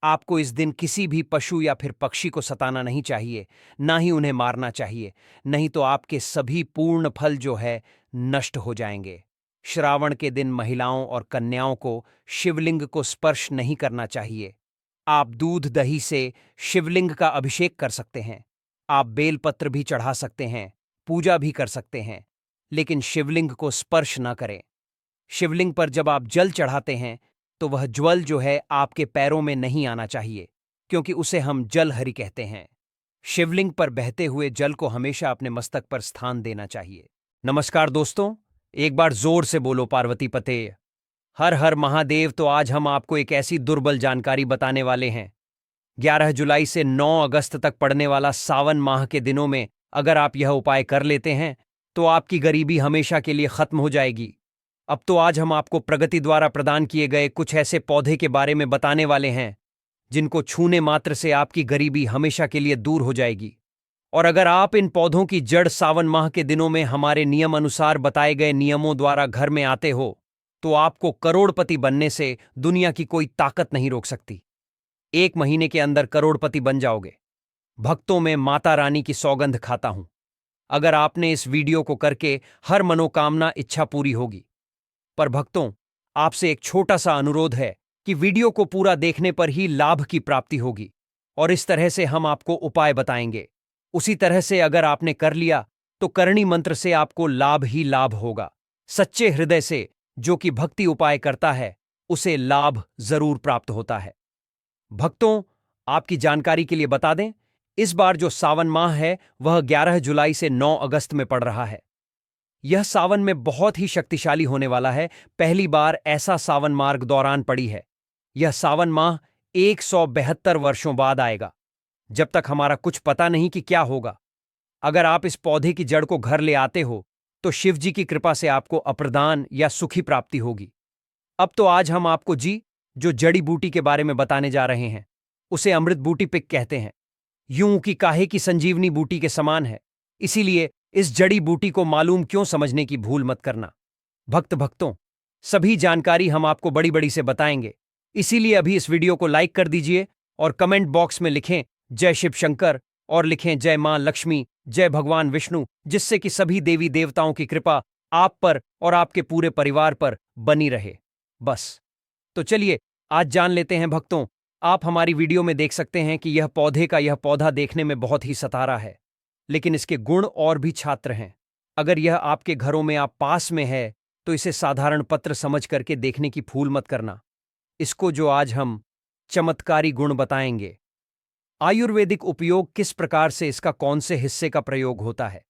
आपको इस दिन किसी भी पशु या फिर पक्षी को सताना नहीं चाहिए, ना ही उन्हें मारना चाहिए, नहीं तो आपके सभी पूर्ण फल जो है नष्ट हो जाएंगे। श्रावण के दिन महिलाओं और कन्याओं को शिवलिंग को स्पर्श नहीं करना चाहिए। आप दूध दही से शिवलिंग का अभिषेक कर सकते हैं। आप बेलपत्र भी चढ़ा सकते हैं, पूजा भी कर सकते हैं, लेकिन शिवलिंग को स्पर्श न करें। शिवलिंग पर जब आप जल चढ़ाते हैं तो वह ज्वल जो है आपके पैरों में नहीं आना चाहिए, क्योंकि उसे हम जलहरि कहते हैं। शिवलिंग पर बहते हुए जल को हमेशा अपने मस्तक पर स्थान देना चाहिए। नमस्कार दोस्तों, एक बार जोर से बोलो पार्वती पते। हर हर महादेव। तो आज हम आपको एक ऐसी दुर्बल जानकारी बताने वाले हैं। 11 जुलाई से 9 अगस्त तक पड़ने वाला सावन माह के दिनों में अगर आप यह उपाय कर लेते हैं तो आपकी गरीबी हमेशा के लिए खत्म हो जाएगी। अब तो आज हम आपको प्रगति द्वारा प्रदान किए गए कुछ ऐसे पौधे के बारे में बताने वाले हैं जिनको छूने मात्र से आपकी गरीबी हमेशा के लिए दूर हो जाएगी। और अगर आप इन पौधों की जड़ सावन माह के दिनों में हमारे नियम अनुसार बताए गए नियमों द्वारा घर में आते हो तो आपको करोड़पति बनने से दुनिया की कोई ताकत नहीं रोक सकती। 1 महीने के अंदर करोड़पति बन जाओगे। भक्तों में माता रानी की सौगंध खाता हूं। अगर आपने इस वीडियो को करके हर मनोकामना इच्छा पूरी होगी। पर भक्तों, आपसे एक छोटा सा अनुरोध है कि वीडियो को पूरा देखने पर ही लाभ की प्राप्ति होगी और इस तरह से हम आपको उपाय बताएंगे। उसी तरह से अगर आपने कर लिया तो करणी मंत्र से आपको लाभ ही लाभ होगा। सच्चे हृदय से जो कि भक्ति उपाय करता है उसे लाभ जरूर प्राप्त होता है। भक्तों, आपकी जानकारी के लिए बता दें, इस बार जो सावन माह है वह 11 जुलाई से 9 अगस्त में पड़ रहा है। यह सावन में बहुत ही शक्तिशाली होने वाला है। पहली बार ऐसा सावन मार्ग दौरान पड़ी है। यह सावन माह 172 वर्षों बाद आएगा। जब तक हमारा कुछ पता नहीं कि क्या होगा। अगर आप इस पौधे की जड़ को घर ले आते हो तो शिव जी की कृपा से आपको अप्रदान या सुखी प्राप्ति होगी। अब तो आज हम आपको जो जड़ी बूटी के बारे में बताने जा रहे हैं उसे अमृत बूटी पिक कहते हैं। यूं की काहे की संजीवनी बूटी के समान है, इसीलिए इस जड़ी बूटी को मालूम क्यों समझने की भूल मत करना। भक्तों, सभी जानकारी हम आपको बड़ी बड़ी से बताएंगे, इसीलिए अभी इस वीडियो को लाइक कर दीजिए और कमेंट बॉक्स में लिखें जय शिव शंकर और लिखें जय मां लक्ष्मी, जय भगवान विष्णु, जिससे कि सभी देवी देवताओं की कृपा आप पर और आपके पूरे परिवार पर बनी रहे। बस तो चलिए आज जान लेते हैं भक्तों। आप हमारी वीडियो में देख सकते हैं कि यह पौधा देखने में बहुत ही सतारा है, लेकिन इसके गुण और भी छात्र हैं। अगर यह आपके घरों में आप पास में है तो इसे साधारण पत्र समझ करके देखने की भूल मत करना। इसको जो आज हम चमत्कारी गुण बताएंगे। आयुर्वेदिक उपयोग किस प्रकार से, इसका कौन से हिस्से का प्रयोग होता है,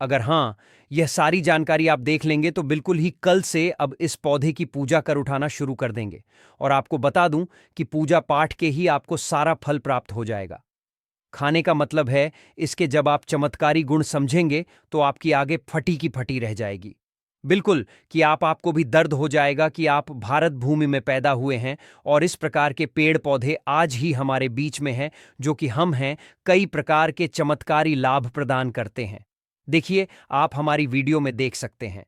अगर हां यह सारी जानकारी आप देख लेंगे तो बिल्कुल ही कल से अब इस पौधे की पूजा कर उठाना शुरू कर देंगे। और आपको बता दूं कि पूजा पाठ के ही आपको सारा फल प्राप्त हो जाएगा। खाने का मतलब है इसके जब आप चमत्कारी गुण समझेंगे तो आपकी आगे फटी की फटी रह जाएगी। बिल्कुल कि आपको भी दर्द हो जाएगा कि आप भारत भूमि में पैदा हुए हैं और इस प्रकार के पेड़ पौधे आज ही हमारे बीच में हैं, जो कि हम हैं, कई प्रकार के चमत्कारी लाभ प्रदान करते हैं। देखिए, आप हमारी वीडियो में देख सकते हैं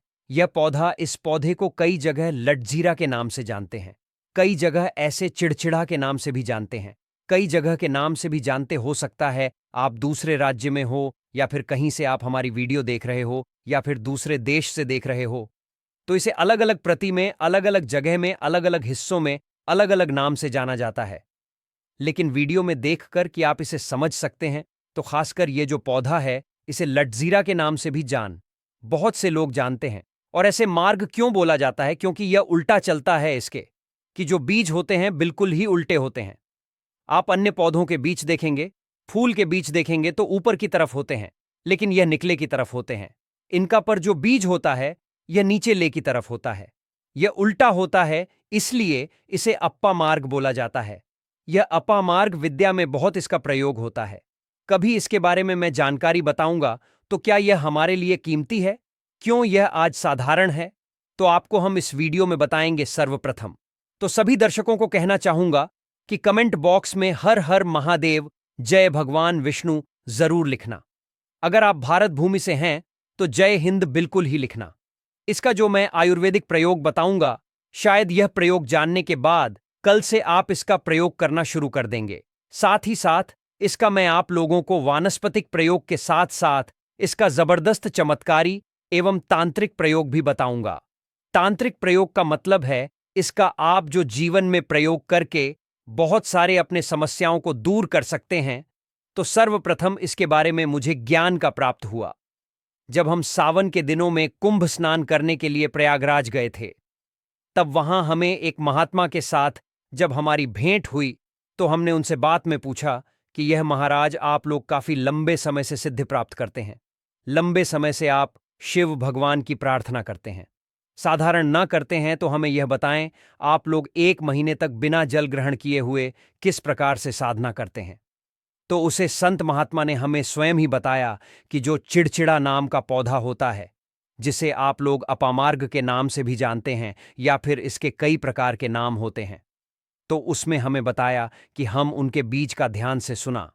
इस पौधे को कई जगह लटजीरा के नाम से जानते हैं, कई जगह ऐसे चिड़चिड़ा के नाम से भी जानते हैं, कई जगह के नाम से भी जानते हो सकता है। आप दूसरे राज्य में हो या फिर कहीं से आप हमारी वीडियो देख रहे हो या फिर दूसरे देश से देख रहे हो, तो इसे अलग अलग प्रति में, अलग अलग जगह में, अलग अलग हिस्सों में अलग अलग नाम से जाना जाता है। लेकिन वीडियो में देखकर कि आप इसे समझ सकते हैं, तो खासकर ये जो पौधा है इसे लटजीरा के नाम से भी बहुत से लोग जानते हैं। और ऐसे मार्ग क्यों बोला जाता है, क्योंकि यह उल्टा चलता है इसके। कि जो बीज होते हैं बिल्कुल ही उल्टे होते हैं। आप अन्य पौधों के बीज देखेंगे, फूल के बीज देखेंगे तो ऊपर की तरफ होते हैं, लेकिन यह निकले की तरफ होते हैं। इनका पर जो बीज होता है यह नीचे ले की तरफ होता है। यह उल्टा होता है, इसलिए इसे अप्पा मार्ग बोला जाता है। यह अपा मार्ग विद्या में बहुत इसका प्रयोग होता है। कभी इसके बारे में मैं जानकारी बताऊंगा। तो क्या यह हमारे लिए कीमती है? क्यों यह आज साधारण है? तो आपको हम इस वीडियो में बताएंगे सर्वप्रथम। तो सभी दर्शकों को कहना चाहूंगा कि कमेंट बॉक्स में हर हर महादेव, जय भगवान विष्णु जरूर लिखना। अगर आप भारत भूमि से हैं तो जय हिंद बिल्कुल ही लिखना। इसका जो मैं आयुर्वेदिक प्रयोग बताऊंगा, शायद यह प्रयोग जानने के बाद कल से आप इसका प्रयोग करना शुरू कर देंगे। साथ ही साथ इसका मैं आप लोगों को वानस्पतिक प्रयोग के साथ साथ इसका जबरदस्त चमत्कारी एवं तांत्रिक प्रयोग भी बताऊंगा। तांत्रिक प्रयोग का मतलब है इसका आप जो जीवन में प्रयोग करके बहुत सारे अपने समस्याओं को दूर कर सकते हैं। तो सर्वप्रथम इसके बारे में मुझे ज्ञान का प्राप्त हुआ जब हम सावन के दिनों में कुंभ स्नान करने के लिए प्रयागराज गए थे। तब वहां हमें एक महात्मा के साथ जब हमारी भेंट हुई तो हमने उनसे बात में पूछा कि यह महाराज, आप लोग काफी लंबे समय से सिद्धि प्राप्त करते हैं, लंबे समय से आप शिव भगवान की प्रार्थना करते हैं, साधारण ना करते हैं, तो हमें यह बताएं आप लोग 1 महीने तक बिना जल ग्रहण किए हुए किस प्रकार से साधना करते हैं। तो उसे संत महात्मा ने हमें स्वयं ही बताया कि जो चिड़चिड़ा नाम का पौधा होता है, जिसे आप लोग अपामार्ग के नाम से भी जानते हैं या फिर इसके कई प्रकार के नाम होते हैं, तो उसमें हमें बताया कि हम उनके बीज का ध्यान से सुना।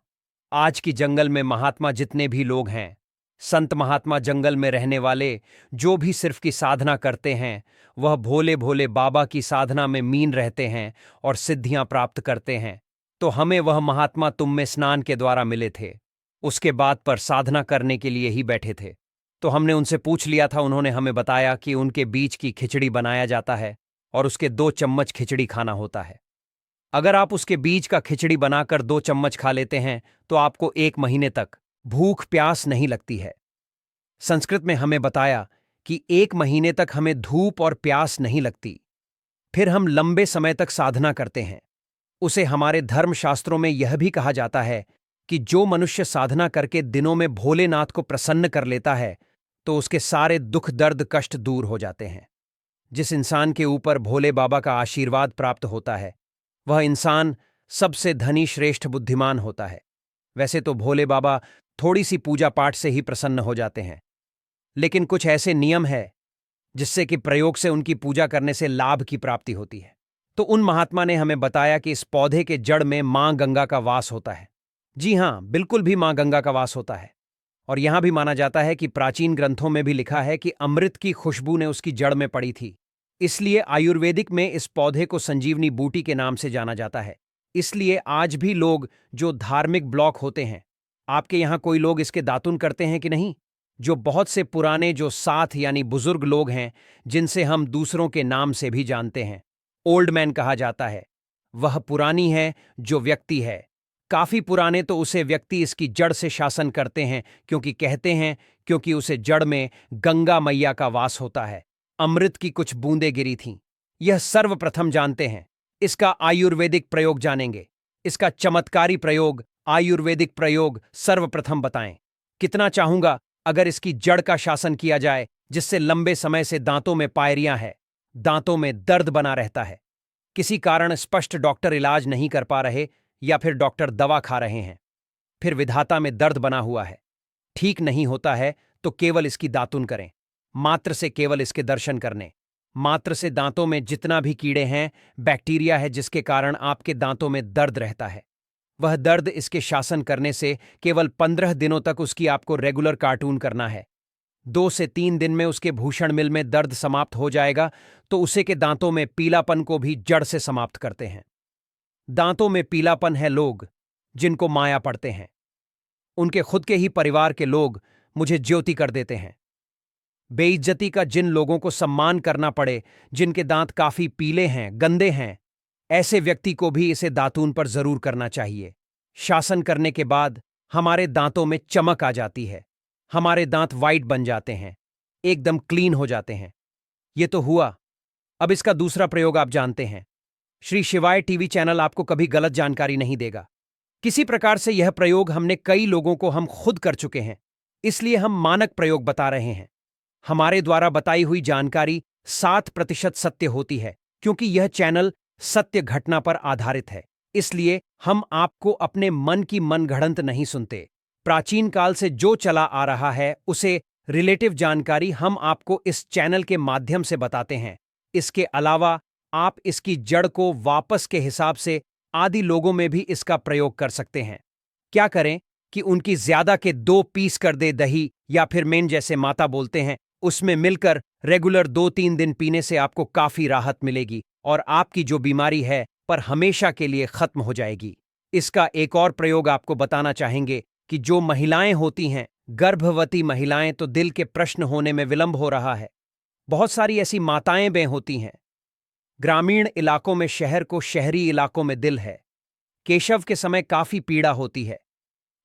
आज की जंगल में महात्मा जितने भी लोग हैं, संत महात्मा जंगल में रहने वाले जो भी सिर्फ की साधना करते हैं, वह भोले भोले बाबा की साधना में मीन रहते हैं और सिद्धियां प्राप्त करते हैं। तो हमें वह महात्मा तुम में स्नान के द्वारा मिले थे, उसके बाद पर साधना करने के लिए ही बैठे थे। तो हमने उनसे पूछ लिया था, उन्होंने हमें बताया कि उनके बीज की खिचड़ी बनाया जाता है और उसके 2 चम्मच खिचड़ी खाना होता है। अगर आप उसके बीज का खिचड़ी बनाकर 2 चम्मच खा लेते हैं तो आपको 1 महीने तक भूख प्यास नहीं लगती है। संस्कृत में हमें बताया कि 1 महीने तक हमें धूप और प्यास नहीं लगती। फिर हम लंबे समय तक साधना करते हैं। उसे हमारे धर्मशास्त्रों में यह भी कहा जाता है कि जो मनुष्य साधना करके दिनों में भोलेनाथ को प्रसन्न कर लेता है तो उसके सारे दुख दर्द कष्ट दूर हो जाते हैं। जिस इंसान के ऊपर भोले बाबा का आशीर्वाद प्राप्त होता है, वह इंसान सबसे धनी श्रेष्ठ बुद्धिमान होता है। वैसे तो भोले बाबा थोड़ी सी पूजा पाठ से ही प्रसन्न हो जाते हैं, लेकिन कुछ ऐसे नियम है जिससे कि प्रयोग से उनकी पूजा करने से लाभ की प्राप्ति होती है। तो उन महात्मा ने हमें बताया कि इस पौधे के जड़ में मां गंगा का वास होता है। जी हां, बिल्कुल भी मां गंगा का वास होता है। और यहां भी माना जाता है कि प्राचीन ग्रंथों में भी लिखा है कि अमृत की खुशबू ने उसकी जड़ में पड़ी थी। इसलिए आयुर्वेदिक में इस पौधे को संजीवनी बूटी के नाम से जाना जाता है। इसलिए आज भी लोग जो धार्मिक ब्लॉक होते हैं, आपके यहां कोई लोग इसके दातुन करते हैं कि नहीं? जो बहुत से पुराने जो साथ यानी बुजुर्ग लोग हैं, जिनसे हम दूसरों के नाम से भी जानते हैं, ओल्ड मैन कहा जाता है, वह पुरानी है जो व्यक्ति है। काफी पुराने तो उसे व्यक्ति इसकी जड़ से शासन करते हैं, क्योंकि कहते हैं क्योंकि उसे जड़ में गंगा मैया का वास होता है। अमृत की कुछ बूंदें गिरी थीं। यह सर्वप्रथम जानते हैं। इसका आयुर्वेदिक प्रयोग जानेंगे। इसका चमत्कारी प्रयोग, आयुर्वेदिक प्रयोग सर्वप्रथम बताएं। कितना चाहूंगा अगर इसकी जड़ का शासन किया जाए, जिससे लंबे समय से दांतों में पायरियां हैं, दांतों में दर्द बना रहता है, किसी कारण स्पष्ट डॉक्टर इलाज नहीं कर पा रहे या फिर डॉक्टर दवा खा रहे हैं, फिर विधाता में दर्द बना हुआ है, ठीक नहीं होता है, तो केवल इसकी दातुन करें। मात्र से केवल इसके दर्शन करने मात्र से दांतों में जितना भी कीड़े हैं, बैक्टीरिया है जिसके कारण आपके दांतों में दर्द रहता है, वह दर्द इसके शासन करने से केवल 15 दिनों तक उसकी आपको रेगुलर कार्टून करना है। 2 से 3 दिन में उसके भूषण मिल में दर्द समाप्त हो जाएगा, तो उसे के दांतों में पीलापन को भी जड़ से समाप्त करते हैं। दांतों में पीलापन है लोग जिनको माया पड़ते हैं, उनके खुद के ही परिवार के लोग मुझे ज्योति कर देते हैं। बेइज्जती का जिन लोगों को सम्मान करना पड़े, जिनके दांत काफी पीले हैं, गंदे हैं, ऐसे व्यक्ति को भी इसे दातून पर जरूर करना चाहिए। शासन करने के बाद हमारे दांतों में चमक आ जाती है, हमारे दांत वाइट बन जाते हैं, एकदम क्लीन हो जाते हैं। ये तो हुआ। अब इसका दूसरा प्रयोग आप जानते हैं। श्री शिवाय टीवी चैनल आपको कभी गलत जानकारी नहीं देगा। किसी प्रकार से यह प्रयोग हमने कई लोगों को हम खुद कर चुके हैं, इसलिए हम मानक प्रयोग बता रहे हैं। हमारे द्वारा बताई हुई जानकारी 7% सत्य होती है, क्योंकि यह चैनल सत्य घटना पर आधारित है। इसलिए हम आपको अपने मन की मनगढ़ंत नहीं सुनते। प्राचीन काल से जो चला आ रहा है उसे रिलेटिव जानकारी हम आपको इस चैनल के माध्यम से बताते हैं। इसके अलावा आप इसकी जड़ को वापस के हिसाब से आदि लोगों में भी इसका प्रयोग कर सकते हैं। क्या करें कि उनकी ज्यादा के 2 पीस कर दे दही, या फिर मेन जैसे माता बोलते हैं, उसमें मिलकर रेगुलर 2-3 दिन पीने से आपको काफी राहत मिलेगी और आपकी जो बीमारी है पर हमेशा के लिए खत्म हो जाएगी। इसका एक और प्रयोग आपको बताना चाहेंगे कि जो महिलाएं होती हैं, गर्भवती महिलाएं, तो दिल के प्रश्न होने में विलंब हो रहा है। बहुत सारी ऐसी माताएं बे होती हैं। ग्रामीण इलाकों में शहर को, शहरी इलाकों में दिल है। केशव के समय काफी पीड़ा होती है।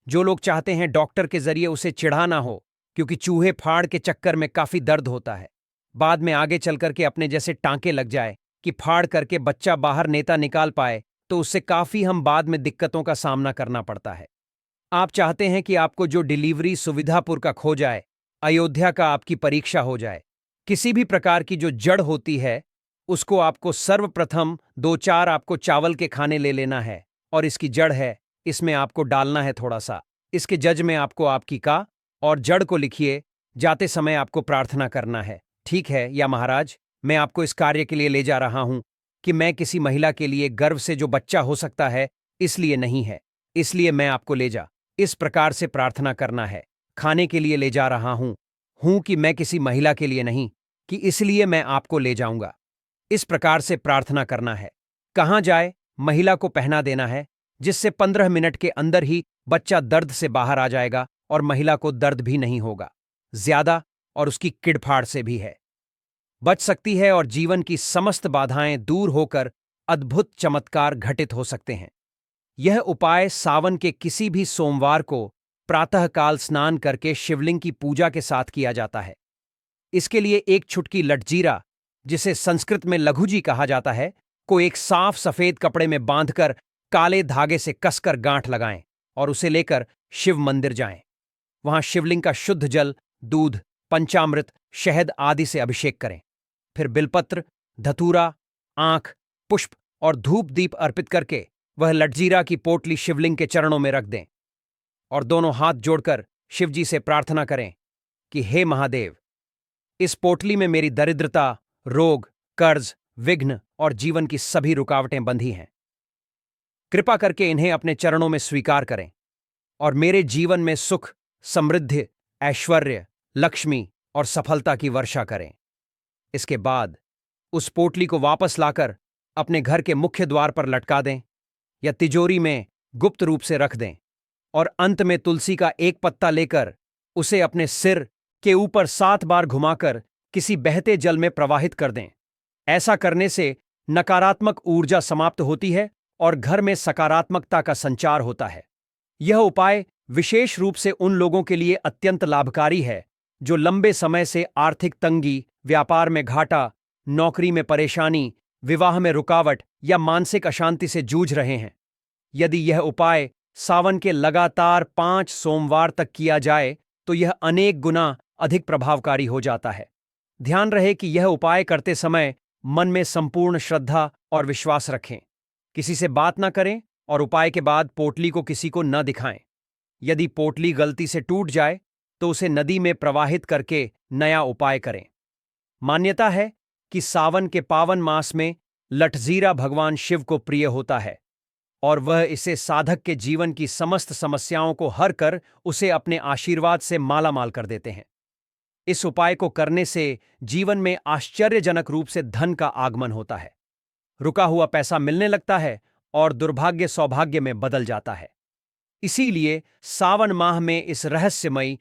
जो लोग चाहते हैं डॉक्टर के जरिए उसे चिढ़ा ना हो, क्योंकि चूहे फाड़ के चक्कर में काफी दर्द होता है। बाद में आगे चल करके अपने जैसे टांके लग जाए कि फाड़ करके बच्चा बाहर नेता निकाल पाए, तो उससे काफी हम बाद में दिक्कतों का सामना करना पड़ता है। आप चाहते हैं कि आपको जो डिलीवरी सुविधापुर का खो जाए, अयोध्या का आपकी परीक्षा हो जाए। किसी भी प्रकार की जो जड़ होती है उसको आपको सर्वप्रथम 2-4 आपको चावल के खाने ले लेना है, और इसकी जड़ है, इसमें आपको डालना है थोड़ा सा। इसके जज में आपको आपकी का और जड़ को लिखिए। जाते समय आपको प्रार्थना करना है। ठीक है या महाराज, मैं आपको इस कार्य के लिए ले जा रहा हूं कि मैं किसी महिला के लिए गर्भ से जो बच्चा हो सकता है इसलिए नहीं है, इसलिए मैं आपको ले जा। इस प्रकार से प्रार्थना करना है। खाने के लिए ले जा रहा हूं कि मैं किसी महिला के लिए नहीं, कि इसलिए मैं आपको ले जाऊंगा। इस प्रकार से प्रार्थना करना है। कहां जाए, महिला को पहना देना है, जिससे 15 मिनट के अंदर ही बच्चा दर्द से बाहर आ जाएगा और महिला को दर्द भी नहीं होगा ज्यादा, और उसकी किड़फाड़ से भी है बच सकती है, और जीवन की समस्त बाधाएं दूर होकर अद्भुत चमत्कार घटित हो सकते हैं। यह उपाय सावन के किसी भी सोमवार को प्रातःकाल स्नान करके शिवलिंग की पूजा के साथ किया जाता है। इसके लिए एक छुटकी लटजीरा, जिसे संस्कृत में लघुजी कहा जाता है, को एक साफ सफेद कपड़े में बांधकर काले धागे से कसकर गांठ लगाएं और उसे लेकर शिव मंदिर जाएं। वहां शिवलिंग का शुद्ध जल, दूध, पंचामृत, शहद आदि से अभिषेक करें। फिर बिलपत्र, धतूरा, आंख, पुष्प और धूप दीप अर्पित करके वह लटजीरा की पोटली शिवलिंग के चरणों में रख दें और दोनों हाथ जोड़कर शिवजी से प्रार्थना करें कि हे महादेव, इस पोटली में मेरी दरिद्रता, रोग, कर्ज, विघ्न और जीवन की सभी रुकावटें बंधी हैं। कृपा करके इन्हें अपने चरणों में स्वीकार करें और मेरे जीवन में सुख, समृद्धि, ऐश्वर्य, लक्ष्मी और सफलता की वर्षा करें। इसके बाद उस पोटली को वापस लाकर अपने घर के मुख्य द्वार पर लटका दें या तिजोरी में गुप्त रूप से रख दें, और अंत में तुलसी का एक पत्ता लेकर उसे अपने सिर के ऊपर 7 बार घुमाकर किसी बहते जल में प्रवाहित कर दें। ऐसा करने से नकारात्मक ऊर्जा समाप्त होती है और घर में सकारात्मकता का संचार होता है। यह उपाय विशेष रूप से उन लोगों के लिए अत्यंत लाभकारी है जो लंबे समय से आर्थिक तंगी, व्यापार में घाटा, नौकरी में परेशानी, विवाह में रुकावट या मानसिक अशांति से जूझ रहे हैं। यदि यह उपाय सावन के लगातार 5 सोमवार तक किया जाए तो यह अनेक गुना अधिक प्रभावकारी हो जाता है। ध्यान रहे कि यह उपाय करते समय मन में संपूर्ण श्रद्धा और विश्वास रखें। किसी से बात न करें और उपाय के बाद पोटली को किसी को न दिखाएं। यदि पोटली गलती से टूट जाए तो उसे नदी में प्रवाहित करके नया उपाय करें। मान्यता है कि सावन के पावन मास में लटजीरा भगवान शिव को प्रिय होता है और वह इसे साधक के जीवन की समस्त समस्याओं को हर कर उसे अपने आशीर्वाद से मालामाल कर देते हैं। इस उपाय को करने से जीवन में आश्चर्यजनक रूप से धन का आगमन होता है, रुका हुआ पैसा मिलने लगता है और दुर्भाग्य सौभाग्य में बदल जाता है। इसीलिए सावन माह में इस रहस्यमयी